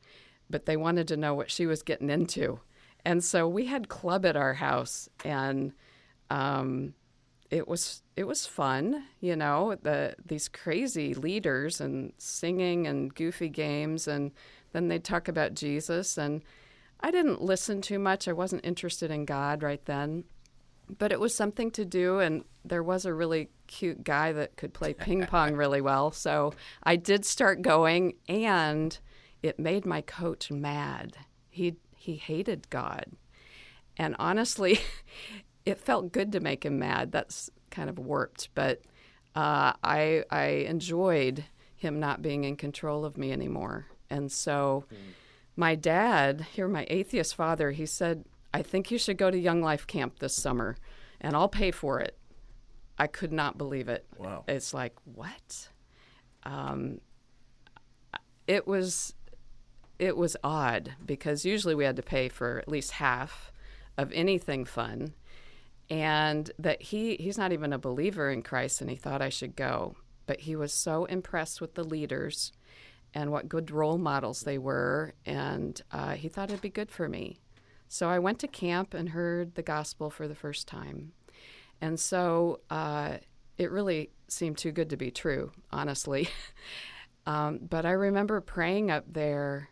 but they wanted to know what she was getting into. And so we had Club at our house, and it was fun, these crazy leaders and singing and goofy games, and then they'd talk about Jesus. And I didn't listen too much. I wasn't interested in God right then, but it was something to do, and there was a really cute guy that could play ping pong really well. So I did start going, and it made my coach mad. He hated God. And honestly, it felt good to make him mad. That's kind of warped, but I enjoyed him not being in control of me anymore. And so my dad, my atheist father, he said, I think you should go to Young Life Camp this summer, and I'll pay for it. I could not believe it. Wow. It's like, what? It was odd, because usually we had to pay for at least half of anything fun, and that he's not even a believer in Christ, and he thought I should go. But he was so impressed with the leaders and what good role models they were, and he thought it'd be good for me. So I went to camp and heard the gospel for the first time. And so it really seemed too good to be true, honestly. But I remember praying up there,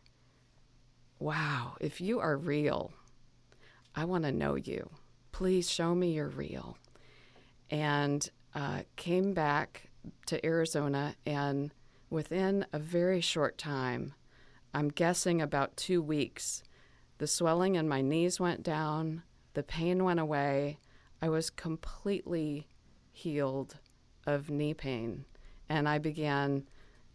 wow, if you are real, I want to know you. Please show me you're real. And came back to Arizona, and within a very short time, I'm guessing about 2 weeks, the swelling in my knees went down, the pain went away. I was completely healed of knee pain, and I began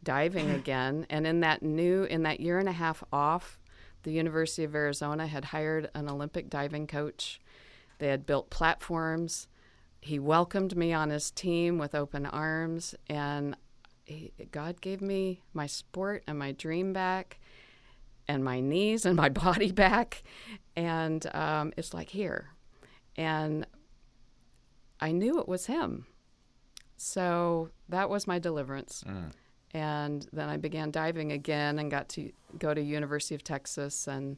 diving again. And in that year and a half off, the University of Arizona had hired an Olympic diving coach. They had built platforms. He welcomed me on his team with open arms, and God gave me my sport and my dream back, and my knees and my body back. And it's like, here. And I knew it was him. So that was my deliverance. And then I began diving again and got to go to University of Texas, and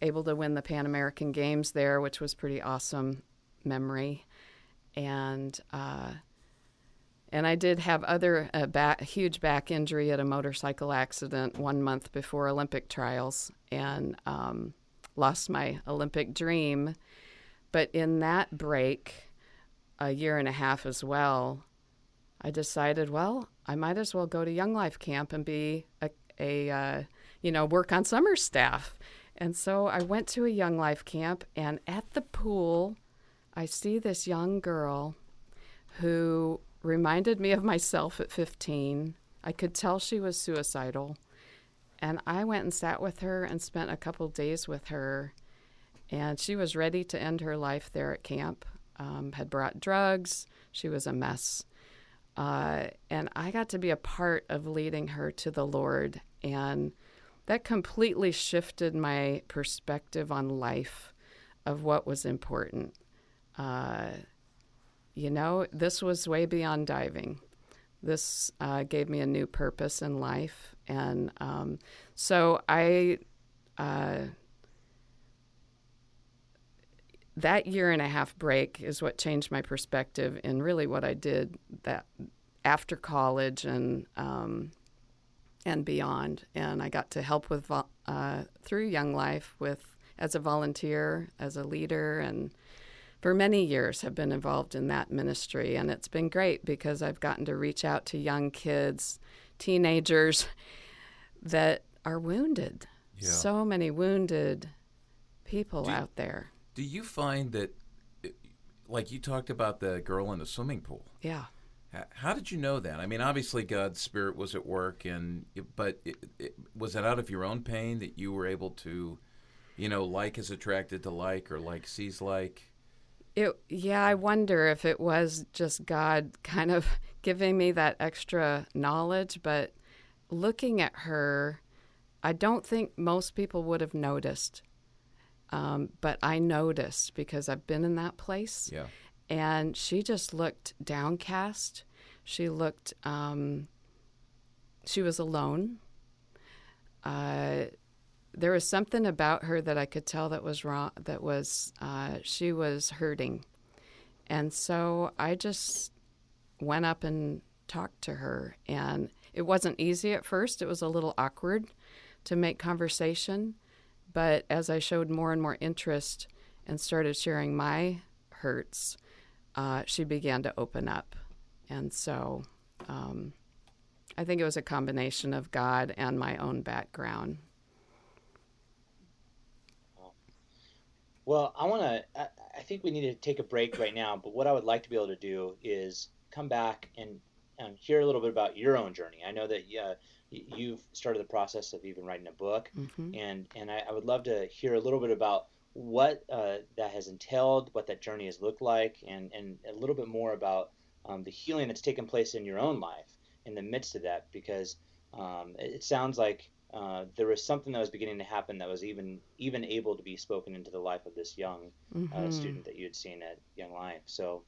able to win the Pan American Games there, which was pretty awesome memory. And I did have a huge back injury at a motorcycle accident 1 month before Olympic trials, and lost my Olympic dream. But in that break, a year and a half as well, I decided, well, I might as well go to Young Life Camp and be work on summer staff. And so I went to a Young Life Camp, and at the pool, I see this young girl who reminded me of myself at 15. I could tell she was suicidal. And I went and sat with her and spent a couple days with her. And she was ready to end her life there at camp, had brought drugs. She was a mess. And I got to be a part of leading her to the Lord. And that completely shifted my perspective on life of what was important. This was way beyond diving. This gave me a new purpose in life. And so that 1.5 year break is what changed my perspective in really what I did that after college and beyond. And I got to help with through Young Life as a volunteer, as a leader, and for many years have been involved in that ministry. And it's been great because I've gotten to reach out to young kids, teenagers that are wounded. Yeah. So many wounded people out there. Do you find that, like you talked about the girl in the swimming pool? Yeah. How did you know that? I mean, obviously God's Spirit was at work, but was it out of your own pain that you were able to, like is attracted to like, or like sees like? I wonder if it was just God kind of giving me that extra knowledge, but looking at her, I don't think most people would have noticed. But I noticed because I've been in that place. Yeah. And she just looked downcast. She looked, she was alone. There was something about her that I could tell that was wrong, she was hurting. And so I just went up and talked to her. And it wasn't easy at first. It was a little awkward to make conversation. But as I showed more and more interest and started sharing my hurts, she began to open up. And so I think it was a combination of God and my own background. Well, I think we need to take a break right now, but what I would like to be able to do is come back and hear a little bit about your own journey. I know that you've started the process of even writing a book, Mm-hmm. and I would love to hear a little bit about what that has entailed, what that journey has looked like, and a little bit more about the healing that's taken place in your own life in the midst of that, because it sounds like there was something that was beginning to happen that was even able to be spoken into the life of this young student that you had seen at Young Life. So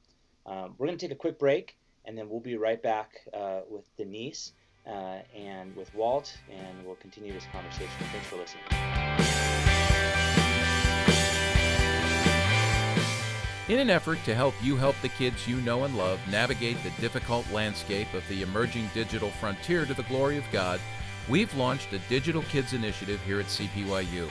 we're going to take a quick break, and then we'll be right back with Denise and with Walt, and we'll continue this conversation. Thanks for listening. In an effort to help you help the kids you know and love navigate the difficult landscape of the emerging digital frontier to the glory of God, we've launched a Digital Kids Initiative here at CPYU.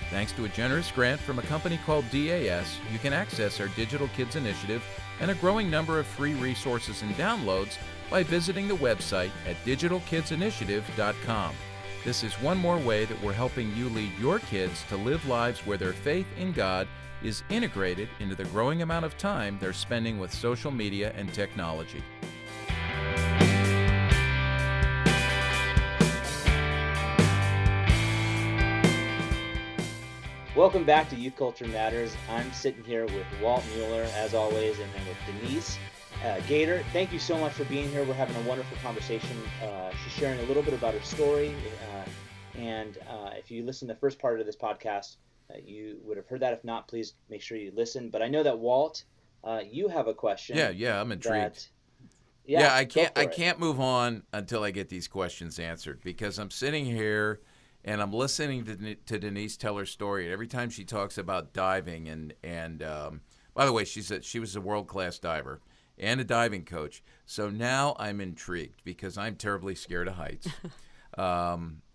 Thanks to a generous grant from a company called DAS, you can access our Digital Kids Initiative and a growing number of free resources and downloads by visiting the website at digitalkidsinitiative.com. This is one more way that we're helping you lead your kids to live lives where their faith in God is integrated into the growing amount of time they're spending with social media and technology. Welcome back to Youth Culture Matters. I'm sitting here with Walt Mueller, as always, and then with Denise Gater. Thank you so much for being here. We're having a wonderful conversation. She's sharing a little bit about her story, and if you listen to the first part of this podcast, you would have heard that. If not, please make sure you listen. But I know that Walt, you have a question. Yeah, I'm intrigued. I can't move on until I get these questions answered, because I'm sitting here and I'm listening to Denise tell her story. And every time she talks about diving, and by the way, she was a world-class diver and a diving coach. So now I'm intrigued because I'm terribly scared of heights.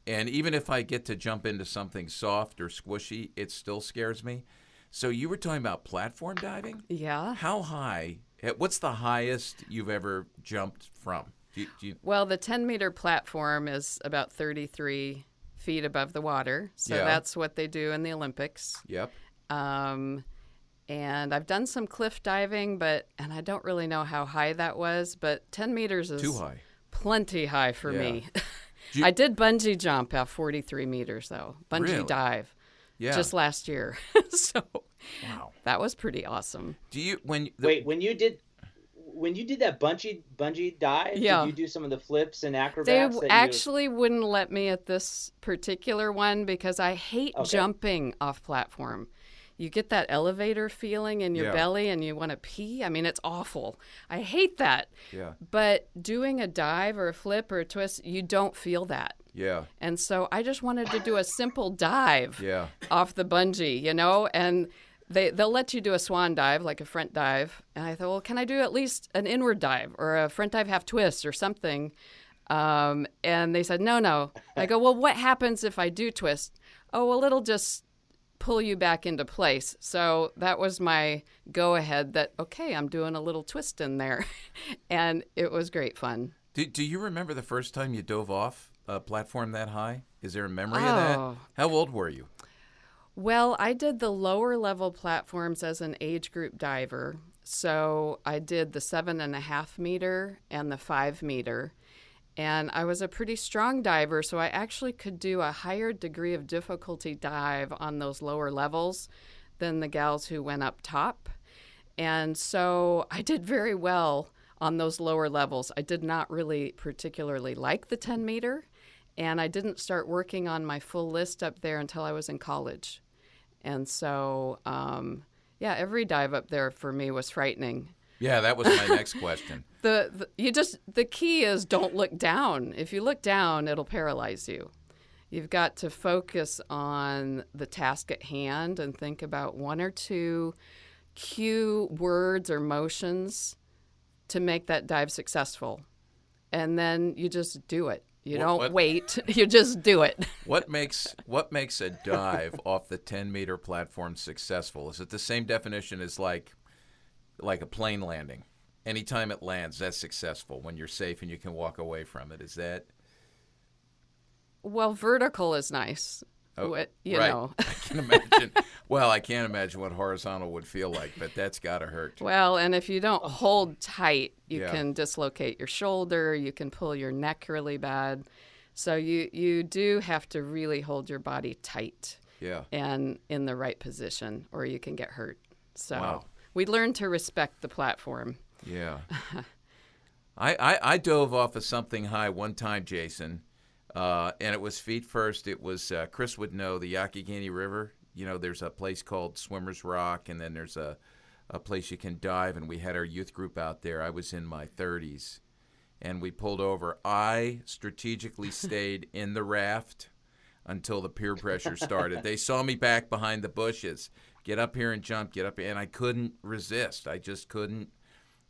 And even if I get to jump into something soft or squishy, it still scares me. So you were talking about platform diving? Yeah. How high? What's the highest you've ever jumped from? Well, the 10-meter platform is about 33 feet above the water. So that's what they do in the Olympics. Yep. And I've done some cliff diving, and I don't really know how high that was, but 10 meters is too high. Plenty high for me. I did bungee jump at 43 meters, though. Bungee dive. Yeah. Just last year. So wow. That was pretty awesome. When you did when you did that bungee dive, Yeah. did you do some of the flips and They acrobats? actually wouldn't let me at this particular one because I hate jumping off platform. You get that elevator feeling in your belly and you want to pee. I mean, it's awful. I hate that. Yeah. But doing a dive or a flip or a twist, you don't feel that. Yeah. And so I just wanted to do a simple dive Yeah. off the bungee, and they'll let you do a swan dive, like a front dive. And I thought, well, can I do at least an inward dive or a front dive half twist or something? And they said, no. I go, well, what happens if I do twist? Oh, well, it'll just pull you back into place. So that was my go-ahead that, okay, I'm doing a little twist in there. And it was great fun. Do you remember the first time you dove off a platform that high? Is there a memory of that? How old were you? Well, I did the lower level platforms as an age group diver. So I did the 7.5 meter and the 5 meter. And I was a pretty strong diver, so I actually could do a higher degree of difficulty dive on those lower levels than the gals who went up top. And so I did very well on those lower levels. I did not really particularly like the 10 meter, and I didn't start working on my full list up there until I was in college. And so, every dive up there for me was frightening. Yeah, that was my next question. The key is don't look down. If you look down, it'll paralyze you. You've got to focus on the task at hand and think about one or two cue words or motions to make that dive successful. And then you just do it. You don't wait. You just do it. What makes a dive off the 10-meter platform successful? Is it the same definition as like a plane landing? Anytime it lands, that's successful when you're safe and you can walk away from it. Is that? Well, vertical is nice. You know. I can imagine. Well, I can't imagine what horizontal would feel like, but that's got to hurt. Well, and if you don't hold tight, you can dislocate your shoulder. You can pull your neck really bad. So you do have to really hold your body tight. Yeah. And in the right position, or you can get hurt. So wow. We learned to respect the platform. Yeah. I dove off of something high one time, Jason. And it was feet first. It was, Chris would know, the Youghiogheny River. You know, there's a place called Swimmer's Rock, and then there's a place you can dive, and we had our youth group out there. I was in my 30s, and we pulled over. I strategically stayed in the raft until the peer pressure started. They saw me back behind the bushes. Get up here and jump, get up here. And I couldn't resist. I just couldn't.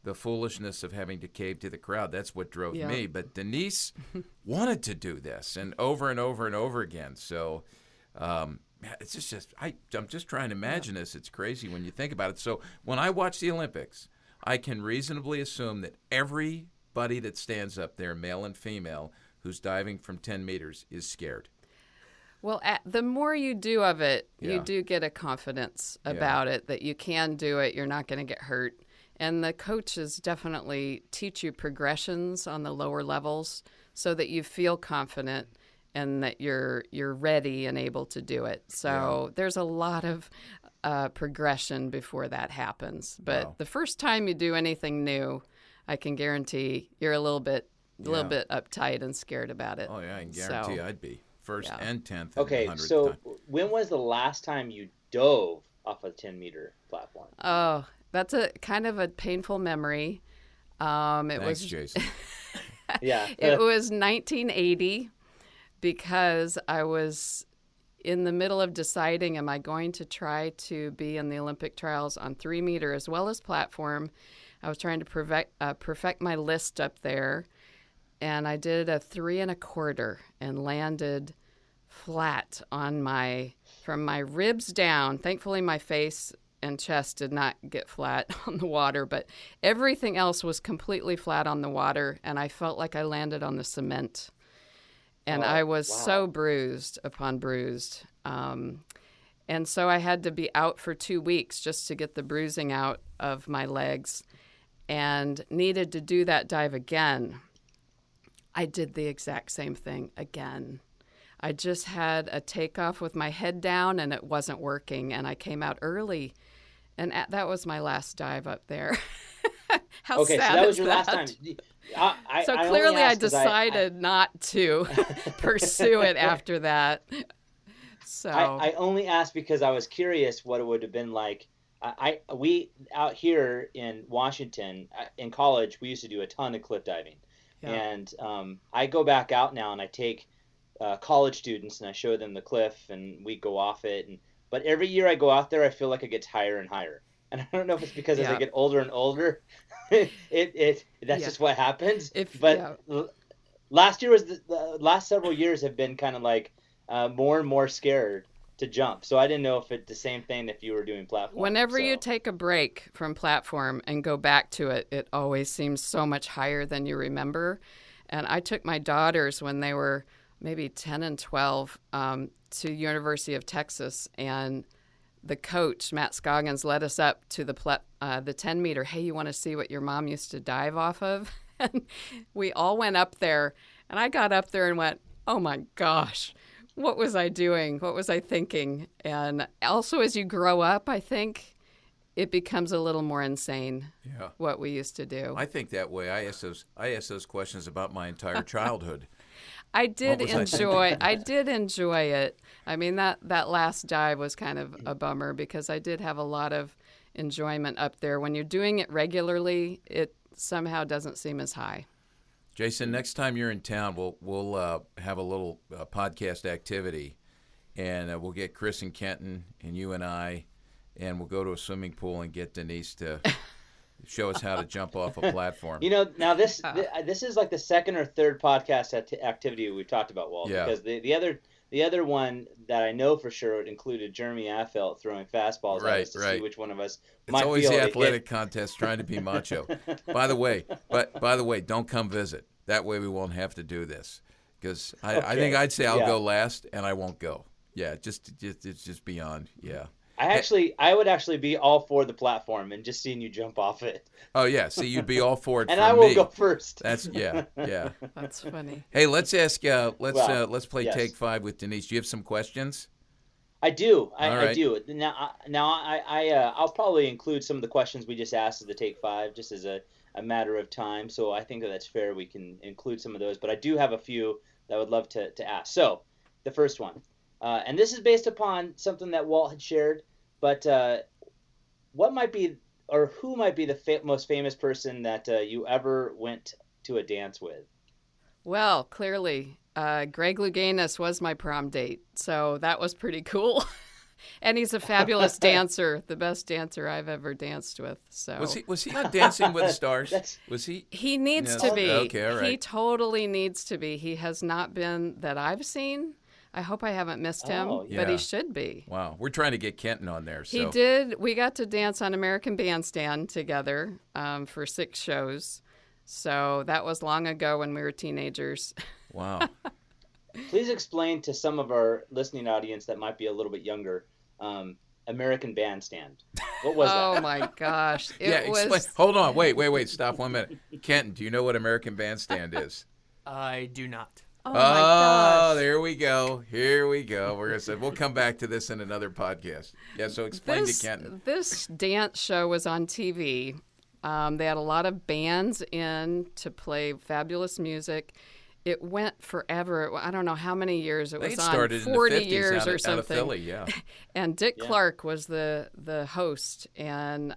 The foolishness of having to cave to the crowd, that's what drove me. But Denise wanted to do this, and over and over and over again. So it's just I'm just trying to imagine this. It's crazy when you think about it. So when I watch the Olympics, I can reasonably assume that everybody that stands up there, male and female, who's diving from 10 meters is scared. Well, the more you do of it, you do get a confidence about it, that you can do it, you're not going to get hurt. And the coaches definitely teach you progressions on the lower levels so that you feel confident and that you're ready and able to do it. So there's a lot of progression before that happens. But the first time you do anything new, I can guarantee you're a little bit uptight and scared about it. Oh, yeah, I can guarantee I'd be. First and 10th. Okay, so time. When was the last time you dove off a 10-meter platform? Oh, that's a kind of a painful memory. Thanks, Jason. It was 1980 because I was in the middle of deciding, am I going to try to be in the Olympic trials on 3 meter as well as platform? I was trying to perfect my list up there. And I did a 3 1/4 and landed flat on from my ribs down. Thankfully, my face and chest did not get flat on the water, but everything else was completely flat on the water, and I felt like I landed on the cement. And I was so bruised upon bruised. And so I had to be out for 2 weeks just to get the bruising out of my legs and needed to do that dive again. I did the exact same thing again. I just had a takeoff with my head down, and it wasn't working, and I came out early. And that was my last dive up there. How Okay, so sad that is was your last that? time. So only clearly I asked 'cause decided not to pursue it after that. So I only asked because I was curious what it would have been like. We out here in Washington in college we used to do a ton of cliff diving, yeah. and I go back out now and I take college students and I show them the cliff and we go off it. But every year I go out there, I feel like it gets higher and higher. And I don't know if it's because as I Yeah. get older and older, that's Yeah. just what happens. If But last year was the last several years have been kind of like more and more scared to jump. So I didn't know if it's the same thing if you were doing platform. Whenever you take a break from platform and go back to it, it always seems so much higher than you remember. And I took my daughters when they were maybe 10 and 12 to University of Texas, and the coach, Matt Scoggins, led us up to the 10 meter. Hey, you want to see what your mom used to dive off of? And we all went up there, and I got up there and went, oh my gosh, what was I doing? What was I thinking? And also as you grow up, I think it becomes a little more insane what we used to do. I think that way. I ask those questions about my entire childhood. I did enjoy it. I mean, that last dive was kind of a bummer because I did have a lot of enjoyment up there. When you're doing it regularly, it somehow doesn't seem as high. Jason, next time you're in town, we'll have a little podcast activity, and we'll get Chris and Kenton and you and I, and we'll go to a swimming pool and get Denise to show us how to jump off a platform. You know, now this is like the second or third podcast activity we've talked about, Walt. Yeah. Because the other one that I know for sure included Jeremy Affelt throwing fastballs at us to see which one of us might It's always be the able athletic contest trying to be macho. By the way, don't come visit. That way we won't have to do this. Because I think I'd say I'll go last, and I won't go. Yeah, it's just beyond. Yeah. I would actually be all for the platform and just seeing you jump off it. Oh yeah, see, you'd be all for it. And for I will me. go first. That's yeah. That's funny. Hey, let's let's play yes. Take 5 with Denise. Do you have some questions? I do. All right. I do. Now I'll probably include some of the questions we just asked as the Take 5, just as a matter of time. So I think that's fair. We can include some of those, but I do have a few that I would love to ask. So the first one, and this is based upon something that Walt had shared, but what might be, or who might be the most famous person that you ever went to a dance with? Well, clearly, Greg Louganis was my prom date, so that was pretty cool. And he's a fabulous dancer, the best dancer I've ever danced with. So Was he on Dancing with the Stars? Was he? He needs to be. Okay, all right. He totally needs to be. He has not been that I've seen. I hope I haven't missed him, but he should be. Wow, we're trying to get Kenton on there. So. He did. We got to dance on American Bandstand together for 6 shows. So that was long ago when we were teenagers. Wow. Please explain to some of our listening audience that might be a little bit younger, American Bandstand. What was that? Oh my gosh! It was. Hold on, wait, stop 1 minute. Kenton, do you know what American Bandstand is? I do not. Oh my gosh! There we go. Here we go. We'll come back to this in another podcast. Yeah. So explain to Kenton. This dance show was on TV. They had a lot of bands in to play fabulous music. It went forever. I don't know how many years it was on. Started 40 in the 50s years or out something. of Philly, yeah. And Dick Clark was the host, and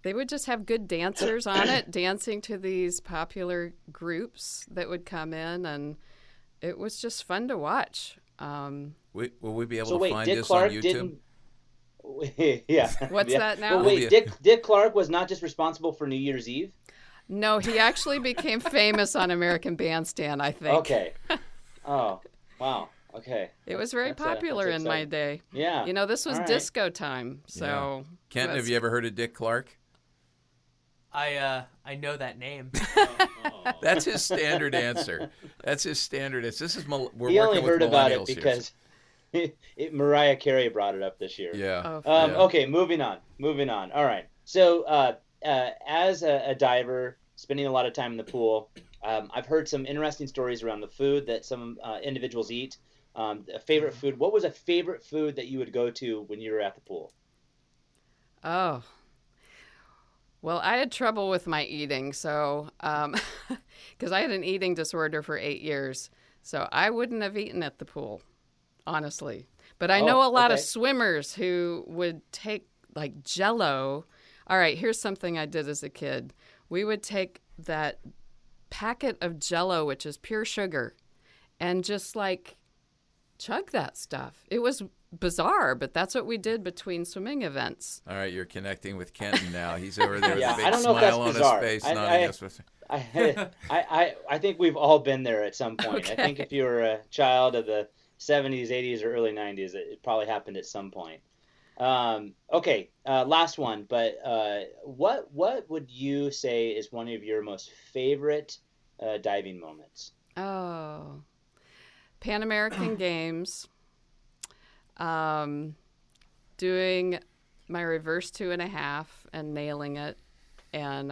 they would just have good dancers on it, dancing to these popular groups that would come in, and it was just fun to watch. Will we be able So to wait, find Dick this Clark on YouTube? didn't. Yeah. What's that now? Well, wait, Dick Clark was not just responsible for New Year's Eve? No, he actually became famous on American Bandstand, I think. Okay. Oh, wow. Okay. It was very popular in my day. Yeah. You know, this was disco time, so. Yeah. Kenton, have you ever heard of Dick Clark? I know that name. That's his standard answer. That's his standard answer. This is we're he working only heard with about it millennials because Mariah Carey brought it up this year. Yeah. Okay, moving on. All right. So, as a diver, spending a lot of time in the pool, I've heard some interesting stories around the food that some individuals eat. A favorite food. What was a favorite food that you would go to when you were at the pool? Oh. Well, I had trouble with my eating, so because I had an eating disorder for 8 years, so I wouldn't have eaten at the pool, honestly. But I know a lot of swimmers who would take like Jell-O. All right, here's something I did as a kid. We would take that packet of Jell-O, which is pure sugar, and just like chug that stuff. It was bizarre, but that's what we did between swimming events. All right, you're connecting with Kenton now. He's over there with Yeah, a big I don't know if that's smile on bizarre. his face. nodding yes with- I think we've all been there at some point. Okay. I think if you were a child of the 70s, 80s, or early 90s, it probably happened at some point. Okay, last one. But what would you say is one of your most favorite diving moments? Oh, Pan American Games, doing my reverse 2.5 and nailing it, and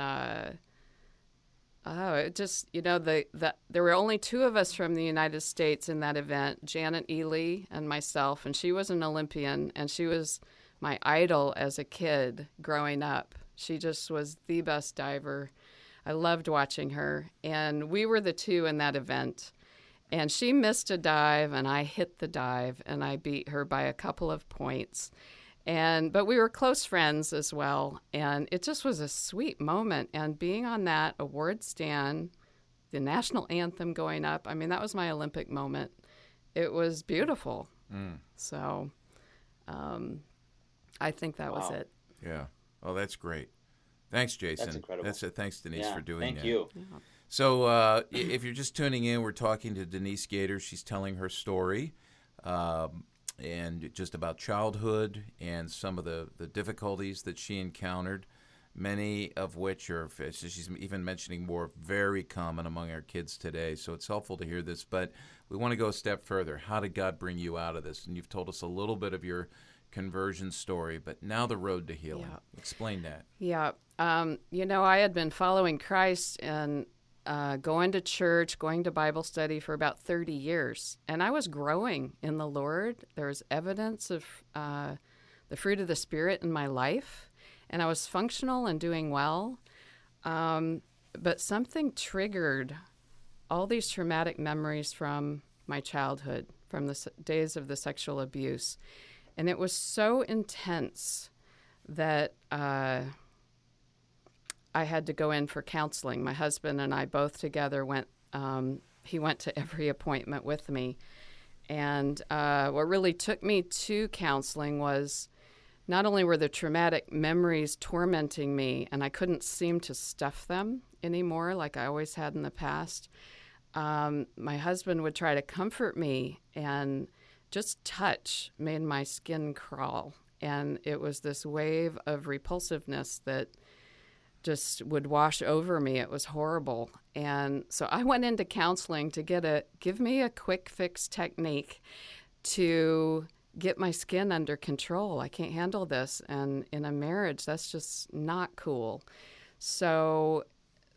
it just, there were only 2 of us from the United States in that event, Janet Ely and myself, and she was an Olympian, and she was my idol as a kid growing up. She just was the best diver. I loved watching her, and we were the 2 in that event. And she missed a dive, and I hit the dive, and I beat her by a couple of points. But we were close friends as well, and it just was a sweet moment. And being on that award stand, the national anthem going up, I mean, that was my Olympic moment. It was beautiful. So I think that was it. Yeah. Oh, that's great. Thanks, Jason. That's incredible. Thanks, Denise, for doing that. Thank you. Yeah. So if you're just tuning in, we're talking to Denise Gater. She's telling her story and just about childhood and some of the difficulties that she encountered, many of which are, she's even mentioning more, very common among our kids today. So it's helpful to hear this, but we want to go a step further. How did God bring you out of this? And you've told us a little bit of your conversion story, but now the road to healing. Yeah. Explain that. Yeah. I had been following Christ and going to church, going to Bible study for about 30 years. And I was growing in the Lord. There was evidence of the fruit of the Spirit in my life. And I was functional and doing well. But something triggered all these traumatic memories from my childhood, from the days of the sexual abuse. And it was so intense that I had to go in for counseling. My husband and I both together went. He went to every appointment with me. And what really took me to counseling was not only were the traumatic memories tormenting me, and I couldn't seem to stuff them anymore like I always had in the past, my husband would try to comfort me, and just touch made my skin crawl. And it was this wave of repulsiveness that just would wash over me. It was horrible. And so I went into counseling to give me a quick fix technique to get my skin under control. I can't handle this. And in a marriage, that's just not cool. So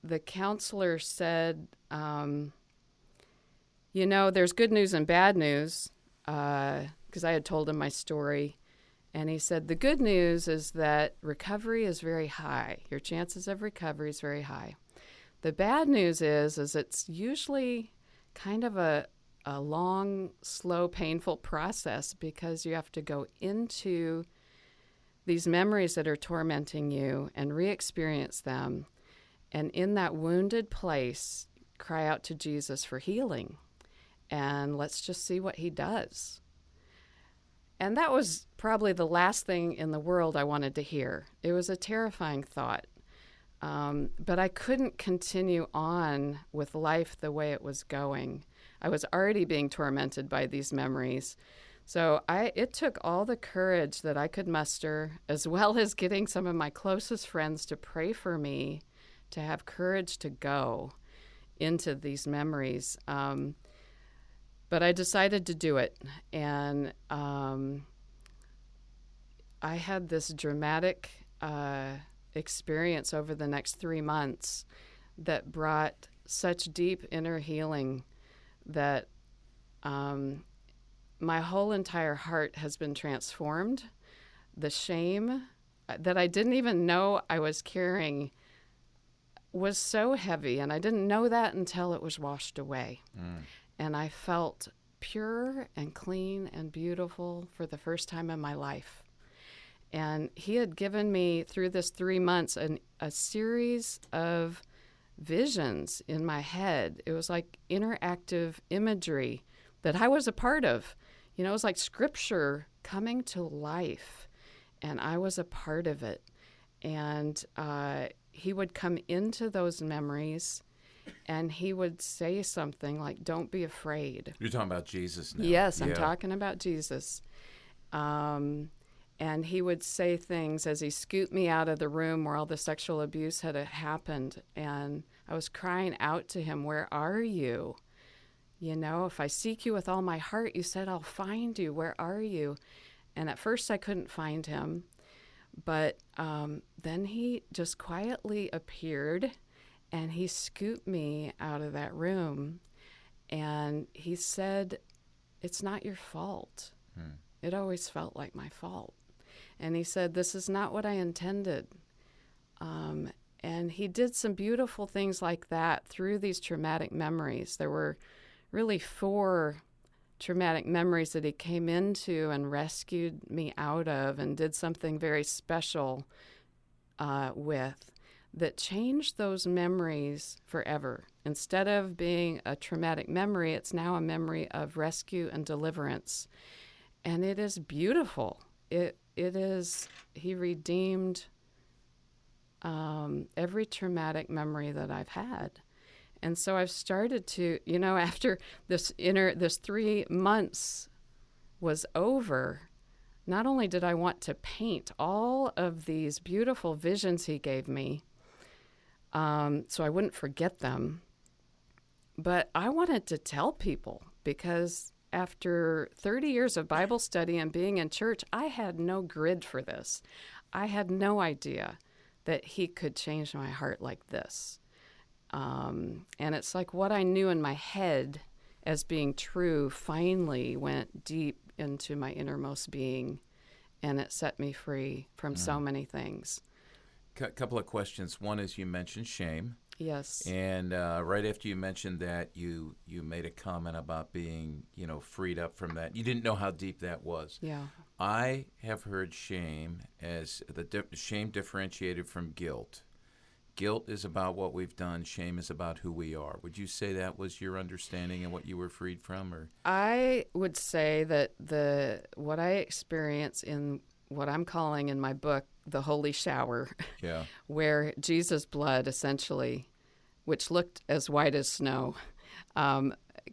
the counselor said, there's good news and bad news, because I had told him my story. And he said, the good news is that recovery is very high. Your chances of recovery is very high. The bad news is it's usually kind of a long, slow, painful process, because you have to go into these memories that are tormenting you and re-experience them. And in that wounded place, cry out to Jesus for healing. And let's just see what he does. And that was probably the last thing in the world I wanted to hear. It was a terrifying thought. But I couldn't continue on with life the way it was going. I was already being tormented by these memories. So it took all the courage that I could muster, as well as getting some of my closest friends to pray for me, to have courage to go into these memories. But I decided to do it. And I had this dramatic experience over the next 3 months that brought such deep inner healing that my whole entire heart has been transformed. The shame that I didn't even know I was carrying was so heavy, and I didn't know that until it was washed away. And I felt pure and clean and beautiful for the first time in my life. And he had given me, through this 3 months, a series of visions in my head. It was like interactive imagery that I was a part of. You know, it was like scripture coming to life, and I was a part of it. And he would come into those memories, and he would say something like, "Don't be afraid." You're talking about Jesus now. Yes, I'm talking about Jesus. And he would say things as he scooped me out of the room where all the sexual abuse had happened. And I was crying out to him, "Where are you? You know, if I seek you with all my heart, you said I'll find you. Where are you?" And at first I couldn't find him. But then he just quietly appeared, and he scooped me out of that room. And he said, "It's not your fault. It always felt like my fault." And he said, "This is not what I intended." And he did some beautiful things like that through these traumatic memories. There were really 4 traumatic memories that he came into and rescued me out of and did something very special with that changed those memories forever. Instead of being a traumatic memory, it's now a memory of rescue and deliverance. And it is beautiful. It is, he redeemed every traumatic memory that I've had. And so I've started to, you know, after this 3 months was over, not only did I want to paint all of these beautiful visions he gave me, so I wouldn't forget them, but I wanted to tell people, because after 30 years of Bible study and being in church, I had no grid for this. I had no idea that he could change my heart like this. And it's like what I knew in my head as being true finally went deep into my innermost being, and it set me free from so many things. Couple of questions. One is, you mentioned shame. Yes. And right after you mentioned that, you made a comment about being, you know, freed up from that. You didn't know how deep that was. Yeah. I have heard shame as shame differentiated from guilt. Guilt is about what we've done. Shame is about who we are. Would you say that was your understanding and what you were freed from? Or I would say that what I experience in what I'm calling in my book the holy shower, yeah, where Jesus' blood essentially, which looked as white as snow,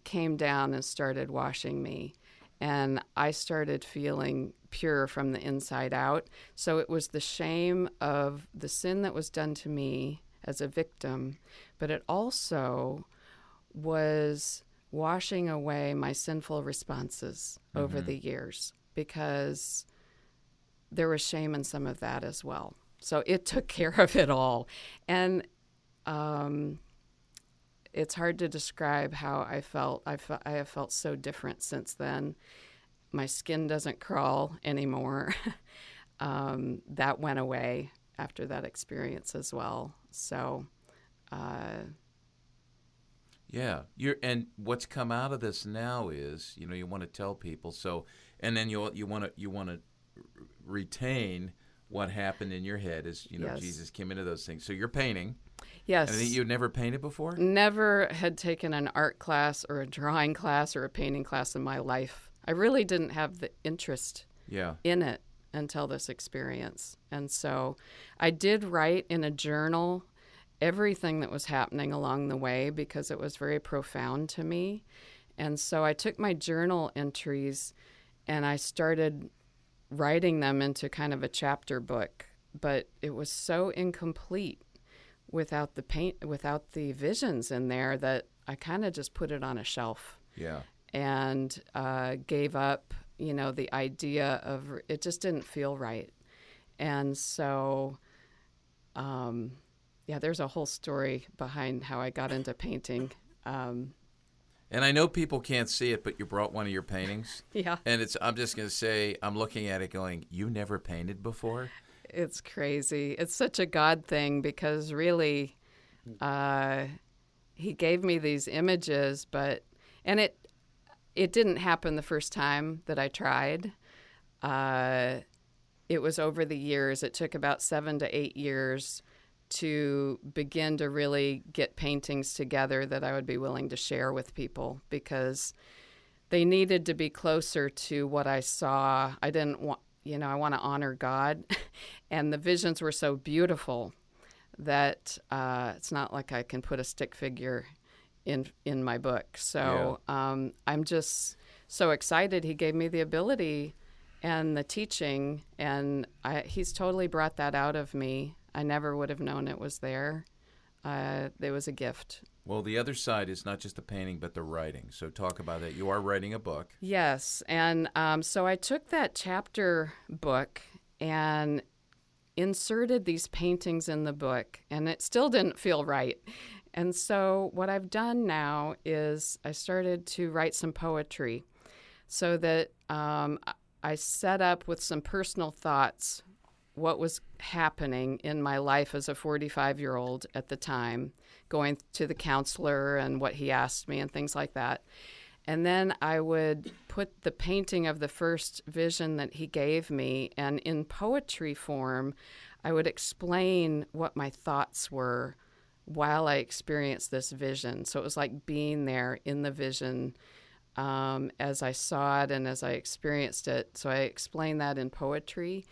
came down and started washing me. And I started feeling pure from the inside out. So it was the shame of the sin that was done to me as a victim, but it also was washing away my sinful responses over the years, because there was shame in some of that as well. So it took care of it all. And it's hard to describe how I felt. I have felt so different since then. My skin doesn't crawl anymore. That went away after that experience as well. So, yeah. And what's come out of this now is, you know, you want to tell people. So, and then you want to retain what happened in your head as, you know, Yes. Jesus came into those things. So you're painting. Yes. And you'd never painted before? Never had taken an art class or a drawing class or a painting class in my life. I really didn't have the interest in it until this experience. And so I did write in a journal everything that was happening along the way, because it was very profound to me. And so I took my journal entries and I started writing them into kind of a chapter book, but it was so incomplete without the visions in there that I kind of just put it on a shelf. Yeah. And gave up, you know, the idea of it just didn't feel right. And so, there's a whole story behind how I got into painting. And I know people can't see it, but you brought one of your paintings. Yeah. And I'm just going to say, I'm looking at it going, you never painted before? It's crazy. It's such a God thing because really, he gave me these images, and it didn't happen the first time that I tried. It was over the years. It took about 7 to 8 years to begin to really get paintings together that I would be willing to share with people because they needed to be closer to what I saw. I didn't want, I want to honor God. And the visions were so beautiful that it's not like I can put a stick figure in my book. So I'm just so excited he gave me the ability and the teaching, and he's totally brought that out of me. I never would have known it was there. It was a gift. Well, the other side is not just the painting, but the writing. So talk about that. You are writing a book. Yes, and so I took that chapter book and inserted these paintings in the book, and it still didn't feel right. And so what I've done now is I started to write some poetry so that I set up with some personal thoughts what was happening in my life as a 45-year-old at the time, going to the counselor and what he asked me and things like that. And then I would put the painting of the first vision that he gave me, and in poetry form, I would explain what my thoughts were while I experienced this vision. So it was like being there in the vision as I saw it and as I experienced it. So I explained that in poetry.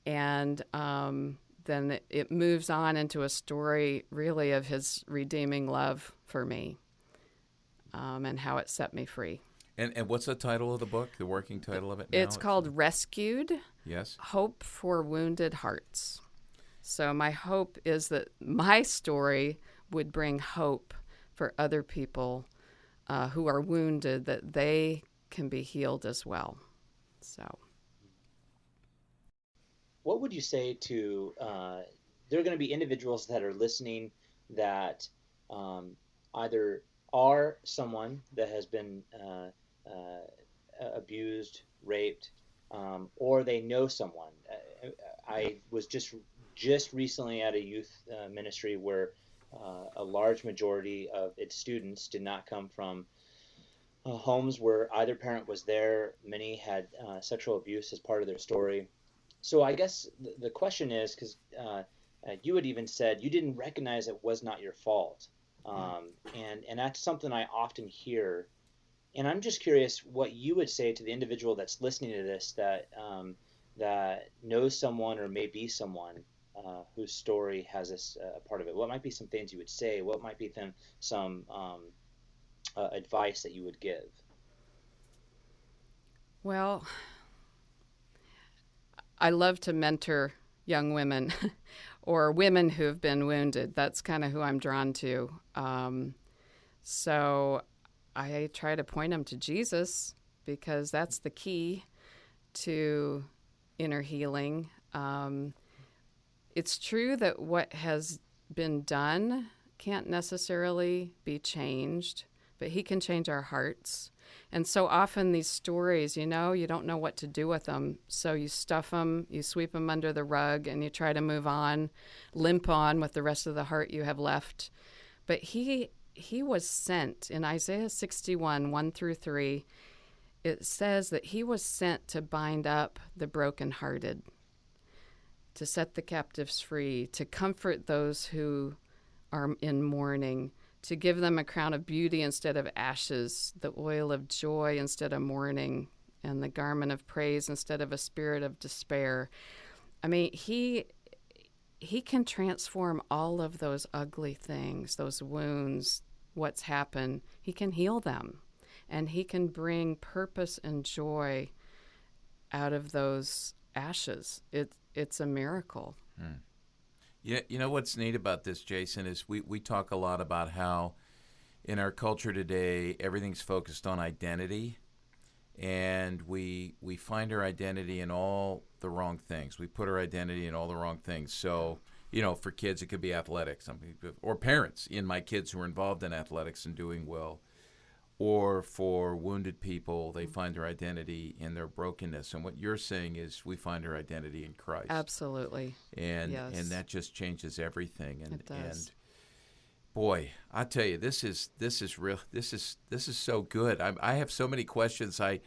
And then it moves on into a story really of his redeeming love for me and how it set me free. And what's the title of the book, the working title of it now? It's called Rescued. Yes. Hope for Wounded Hearts. So my hope is that my story would bring hope for other people who are wounded, that they can be healed as well. So, what would you say to, there are going to be individuals that are listening that either are someone that has been abused, raped, or they know someone. I was just recently at a youth ministry where a large majority of its students did not come from homes where either parent was there. Many had sexual abuse as part of their story. So I guess the question is, because you had even said you didn't recognize it was not your fault. And that's something I often hear. And I'm just curious what you would say to the individual that's listening to this that knows someone or may be someone whose story has this part of it. What might be some things you would say? What might be some advice that you would give? Well, I love to mentor young women or women who have been wounded. That's kind of who I'm drawn to. So I try to point them to Jesus because that's the key to inner healing. It's true that what has been done can't necessarily be changed, but he can change our hearts. And so often these stories, you don't know what to do with them. So you stuff them, you sweep them under the rug, and you try to move on, limp on with the rest of the heart you have left. But he was sent in Isaiah 61, 1-3. It says that he was sent to bind up the brokenhearted, to set the captives free, to comfort those who are in mourning, to give them a crown of beauty instead of ashes, the oil of joy instead of mourning, and the garment of praise instead of a spirit of despair. I mean, he can transform all of those ugly things, those wounds, what's happened. He can heal them, and he can bring purpose and joy out of those ashes. It's a miracle. Yeah, you know what's neat about this, Jason, is we talk a lot about how in our culture today everything's focused on identity, and we find our identity in all the wrong things. We put our identity in all the wrong things. So, for kids it could be athletics, or parents in my kids who are involved in athletics and doing well. or for wounded people, they find their identity in their brokenness. And what you're saying is we find our identity in Christ. Absolutely. And Yes. and that just changes everything. And It does. and boy, I tell you, this is real. This is so good. I have so many questions. I'm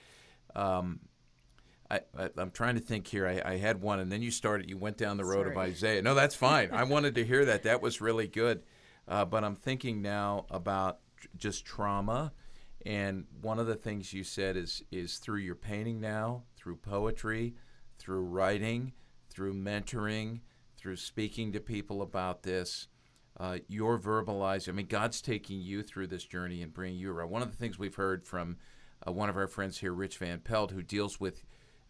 trying to think here. I had one, and then you went down the road of Sorry. Isaiah. No, that's fine. I wanted to hear that. That was really good. But I'm thinking now about just trauma. And one of the things you said is through your painting now, through poetry, through writing, through mentoring, through speaking to people about this, you're verbalizing. I mean, God's taking you through this journey and bringing you around. One of the things we've heard from one of our friends here, Rich Van Pelt, who deals with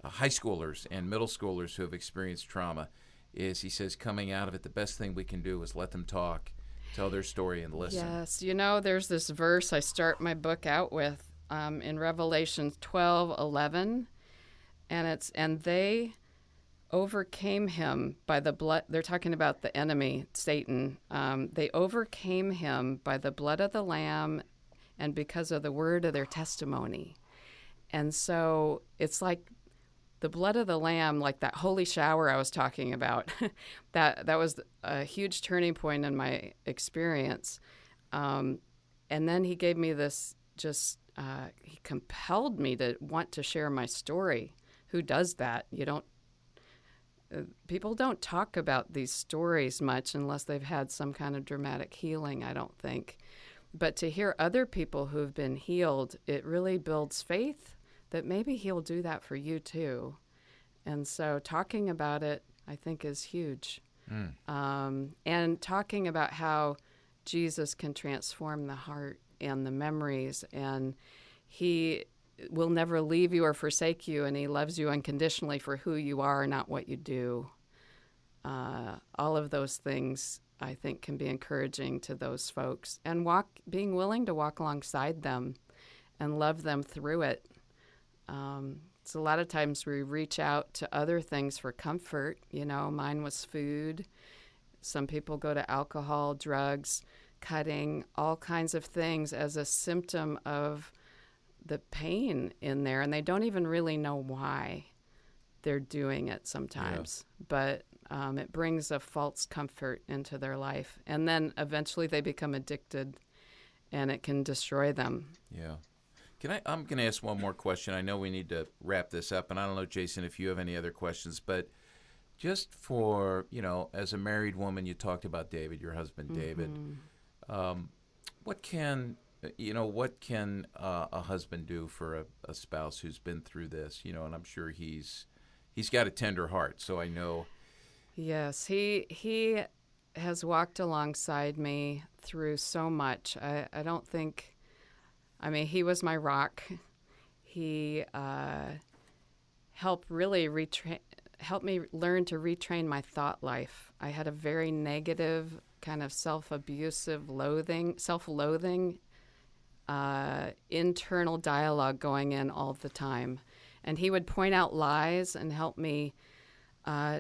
high schoolers and middle schoolers who have experienced trauma, is he says coming out of it, the best thing we can do is let them talk, tell their story, and listen. Yes, there's this verse I start my book out with in Revelation 12:11, and they overcame him by the blood. They're talking about the enemy, Satan. They overcame him by the blood of the Lamb and because of the word of their testimony. And so it's like the blood of the Lamb, like that holy shower I was talking about, that was a huge turning point in my experience. And then he gave me this he compelled me to want to share my story. Who does that? People don't talk about these stories much unless they've had some kind of dramatic healing, I don't think. But to hear other people who've been healed, it really builds faith that maybe he'll do that for you too. And so talking about it, I think, is huge. And talking about how Jesus can transform the heart and the memories, and he will never leave you or forsake you, and he loves you unconditionally for who you are, not what you do. All of those things, I think, can be encouraging to those folks, and being willing to walk alongside them and love them through it. It's a lot of times we reach out to other things for comfort. Mine was food. Some people go to alcohol, drugs, cutting, all kinds of things as a symptom of the pain in there, and they don't even really know why they're doing it sometimes. Yeah. But it brings a false comfort into their life, and then eventually they become addicted, and it can destroy them. Yeah. I'm going to ask one more question. I know we need to wrap this up, and I don't know, Jason, if you have any other questions, but just for, as a married woman, you talked about David, your husband, David. What can a husband do for a spouse who's been through this? And I'm sure he's got a tender heart, so I know. Yes, he has walked alongside me through so much. I don't think, he was my rock. He helped me learn to retrain my thought life. I had a very negative, kind of self-abusive, self-loathing internal dialogue going in all the time. And he would point out lies and help me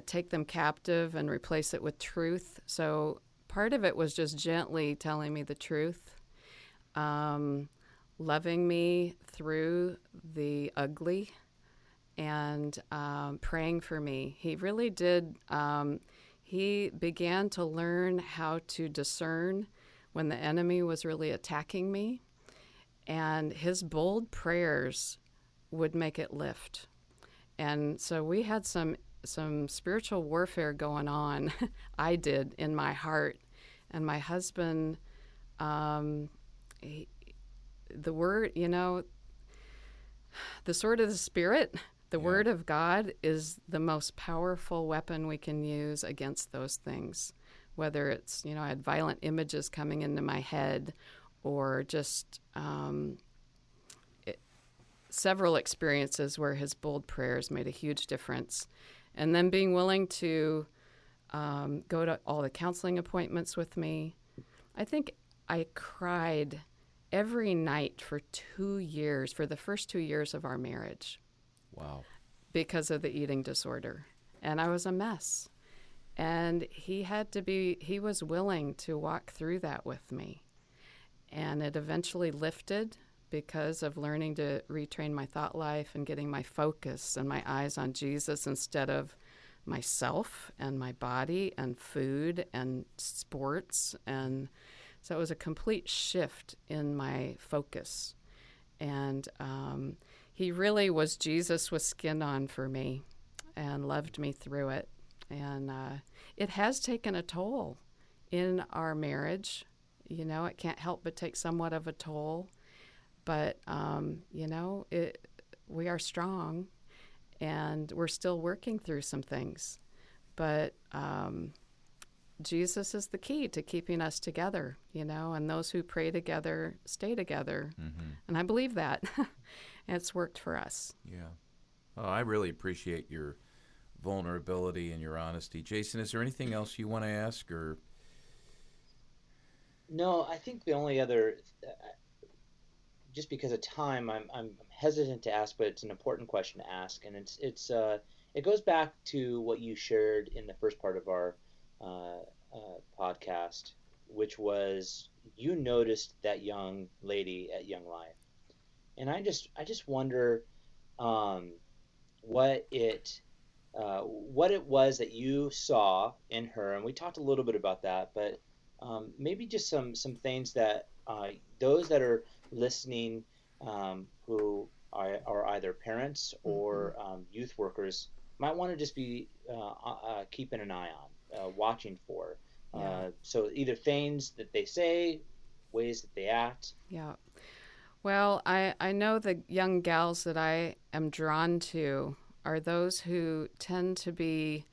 take them captive and replace it with truth. So part of it was just gently telling me the truth, loving me through the ugly, and praying for me. He really did. He began to learn how to discern when the enemy was really attacking me, and his bold prayers would make it lift. And so we had some spiritual warfare going on. I did in my heart, and my husband, the word, the sword of the Spirit, the Word of God is the most powerful weapon we can use against those things, whether it's, I had violent images coming into my head, or just several experiences where his bold prayers made a huge difference. And then being willing to go to all the counseling appointments with me. I think I cried every night for 2 years, for the first 2 years of our marriage. Wow. Because of the eating disorder. And I was a mess. And he was willing to walk through that with me. And it eventually lifted, because of learning to retrain my thought life and getting my focus and my eyes on Jesus instead of myself and my body and food and sports. And so it was a complete shift in my focus. And he really was Jesus with skin on for me and loved me through it. And it has taken a toll in our marriage. You know, it can't help but take somewhat of a toll. But, you know, we are strong, and we're still working through some things. But Jesus is the key to keeping us together, you know, and those who pray together stay together. Mm-hmm. And I believe that. And it's worked for us. Yeah. Oh, I really appreciate your vulnerability and your honesty. Jason, is there anything else you want to ask? Or No, I think the only other, just because of time, I'm hesitant to ask, but it's an important question to ask, and it goes back to what you shared in the first part of our podcast, which was you noticed that young lady at Young Life, and I just wonder what it was that you saw in her, and we talked a little bit about that, but maybe just some things that those that are listening who are either parents or youth workers might want to just be keeping an eye on, watching for. So either things that they say, ways that they act. Yeah. Well, I know the young gals that I am drawn to are those who tend to be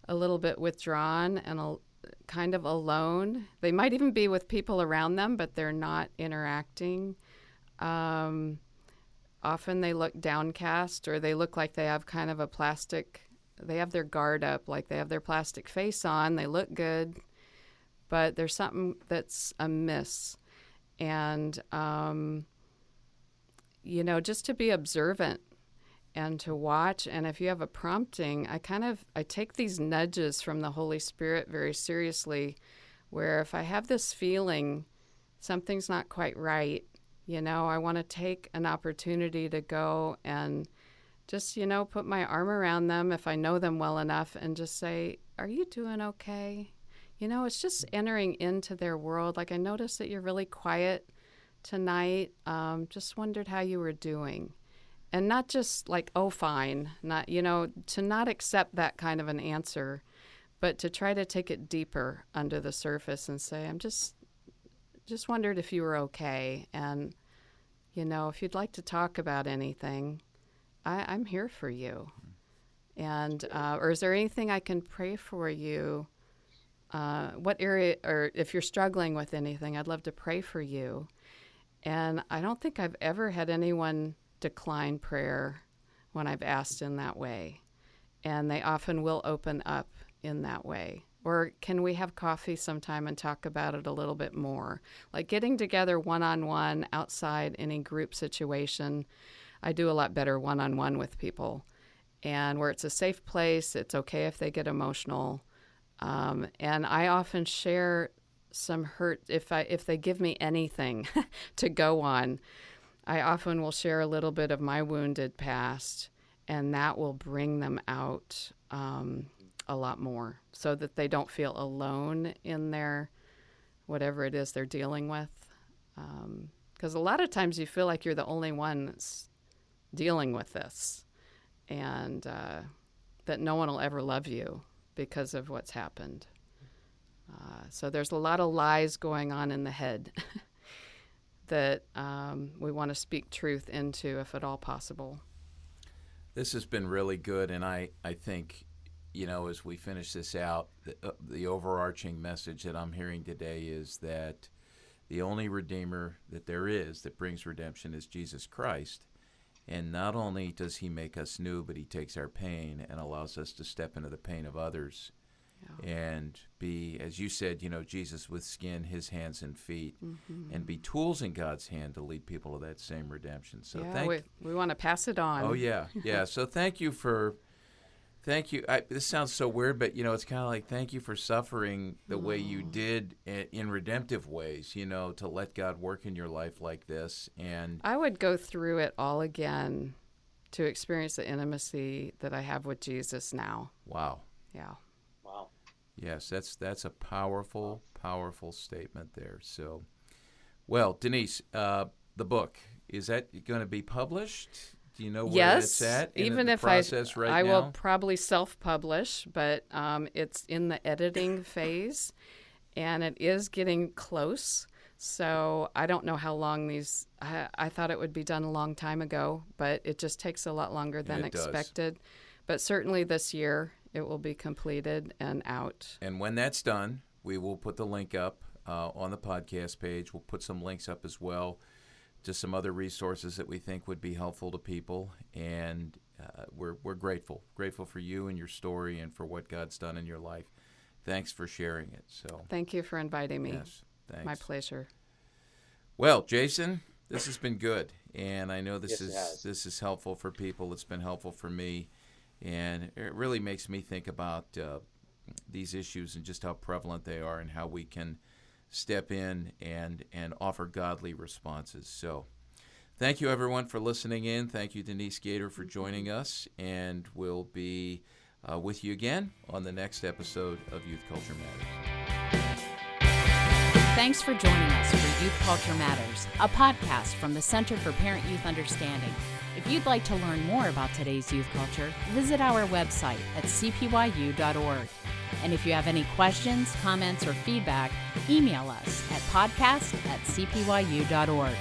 a little bit withdrawn and kind of alone. They might even be with people around them, but they're not interacting. Often they look downcast, or they look like they have kind of they have their guard up, like they have their plastic face on. They look good, but there's something that's amiss. And, you know, just to be observant and to watch. And if you have a prompting, I take these nudges from the Holy Spirit very seriously, where if I have this feeling something's not quite right, you know, I want to take an opportunity to go and just, you know, put my arm around them if I know them well enough and just say, are you doing okay? You know, it's just entering into their world. Like, I noticed that you're really quiet tonight. Just wondered how you were doing. And not just like, oh, fine, not, you know, to not accept that kind of an answer, but to try to take it deeper under the surface and say, I'm just wondered if you were okay. And, you know, if you'd like to talk about anything, I'm here for you. And, or is there anything I can pray for you? What area, or if you're struggling with anything, I'd love to pray for you. And I don't think I've ever had anyone decline prayer when I've asked in that way. And they often will open up in that way. Or can we have coffee sometime and talk about it a little bit more? Like getting together one-on-one outside any group situation, I do a lot better one-on-one with people. And where it's a safe place, it's okay if they get emotional. And I often share some hurt, if they give me anything to go on, I often will share a little bit of my wounded past, and that will bring them out a lot more so that they don't feel alone in their whatever it is they're dealing with. Because a lot of times you feel like you're the only one that's dealing with this, and that no one will ever love you because of what's happened. So there's a lot of lies going on in the head that we want to speak truth into if at all possible. This has been really good, and I think, you know, as we finish this out, the overarching message that I'm hearing today is that the only Redeemer that there is that brings redemption is Jesus Christ. And not only does he make us new, but he takes our pain and allows us to step into the pain of others. And be, as you said, you know, Jesus with skin, his hands and feet, and be tools in God's hand to lead people to that same redemption. So we want to pass it on. Oh, yeah. Yeah. So thank you for Thank you. This sounds so weird, but, it's kind of like thank you for suffering the way you did in redemptive ways, to let God work in your life like this. And I would go through it all again to experience the intimacy that I have with Jesus now. wow. Yeah. Wow. Yes, that's a powerful, powerful statement there. So, well, Denise, the book, is that going to be published? Do you know where Yes, it's at in even the if process right I now? will probably self-publish, but it's in the editing phase, and it is getting close. So I don't know how long these. I thought it would be done a long time ago, but it just takes a lot longer than It does. expected. But certainly this year it will be completed and out. And when that's done, we will put the link up on the podcast page. We'll put some links up as well to some other resources that we think would be helpful to people. And we're grateful for you and your story and for what God's done in your life. Thanks for sharing it. So Thank you for inviting me. yes, thanks. My pleasure. Well, Jason, this has been good, and I know Yes, it has. this is helpful for people. It's been helpful for me, and it really makes me think about these issues and just how prevalent they are, and how we can step in and offer godly responses. So, thank you everyone for listening in. Thank you, Denise Gater, for joining us, and we'll be with you again on the next episode of Youth Culture Matters. Thanks for joining us for Youth Culture Matters, a podcast from the Center for Parent-Youth Understanding. If you'd like to learn more about today's youth culture, visit our website at cpyu.org. And if you have any questions, comments, or feedback, email us at podcast@cpyu.org.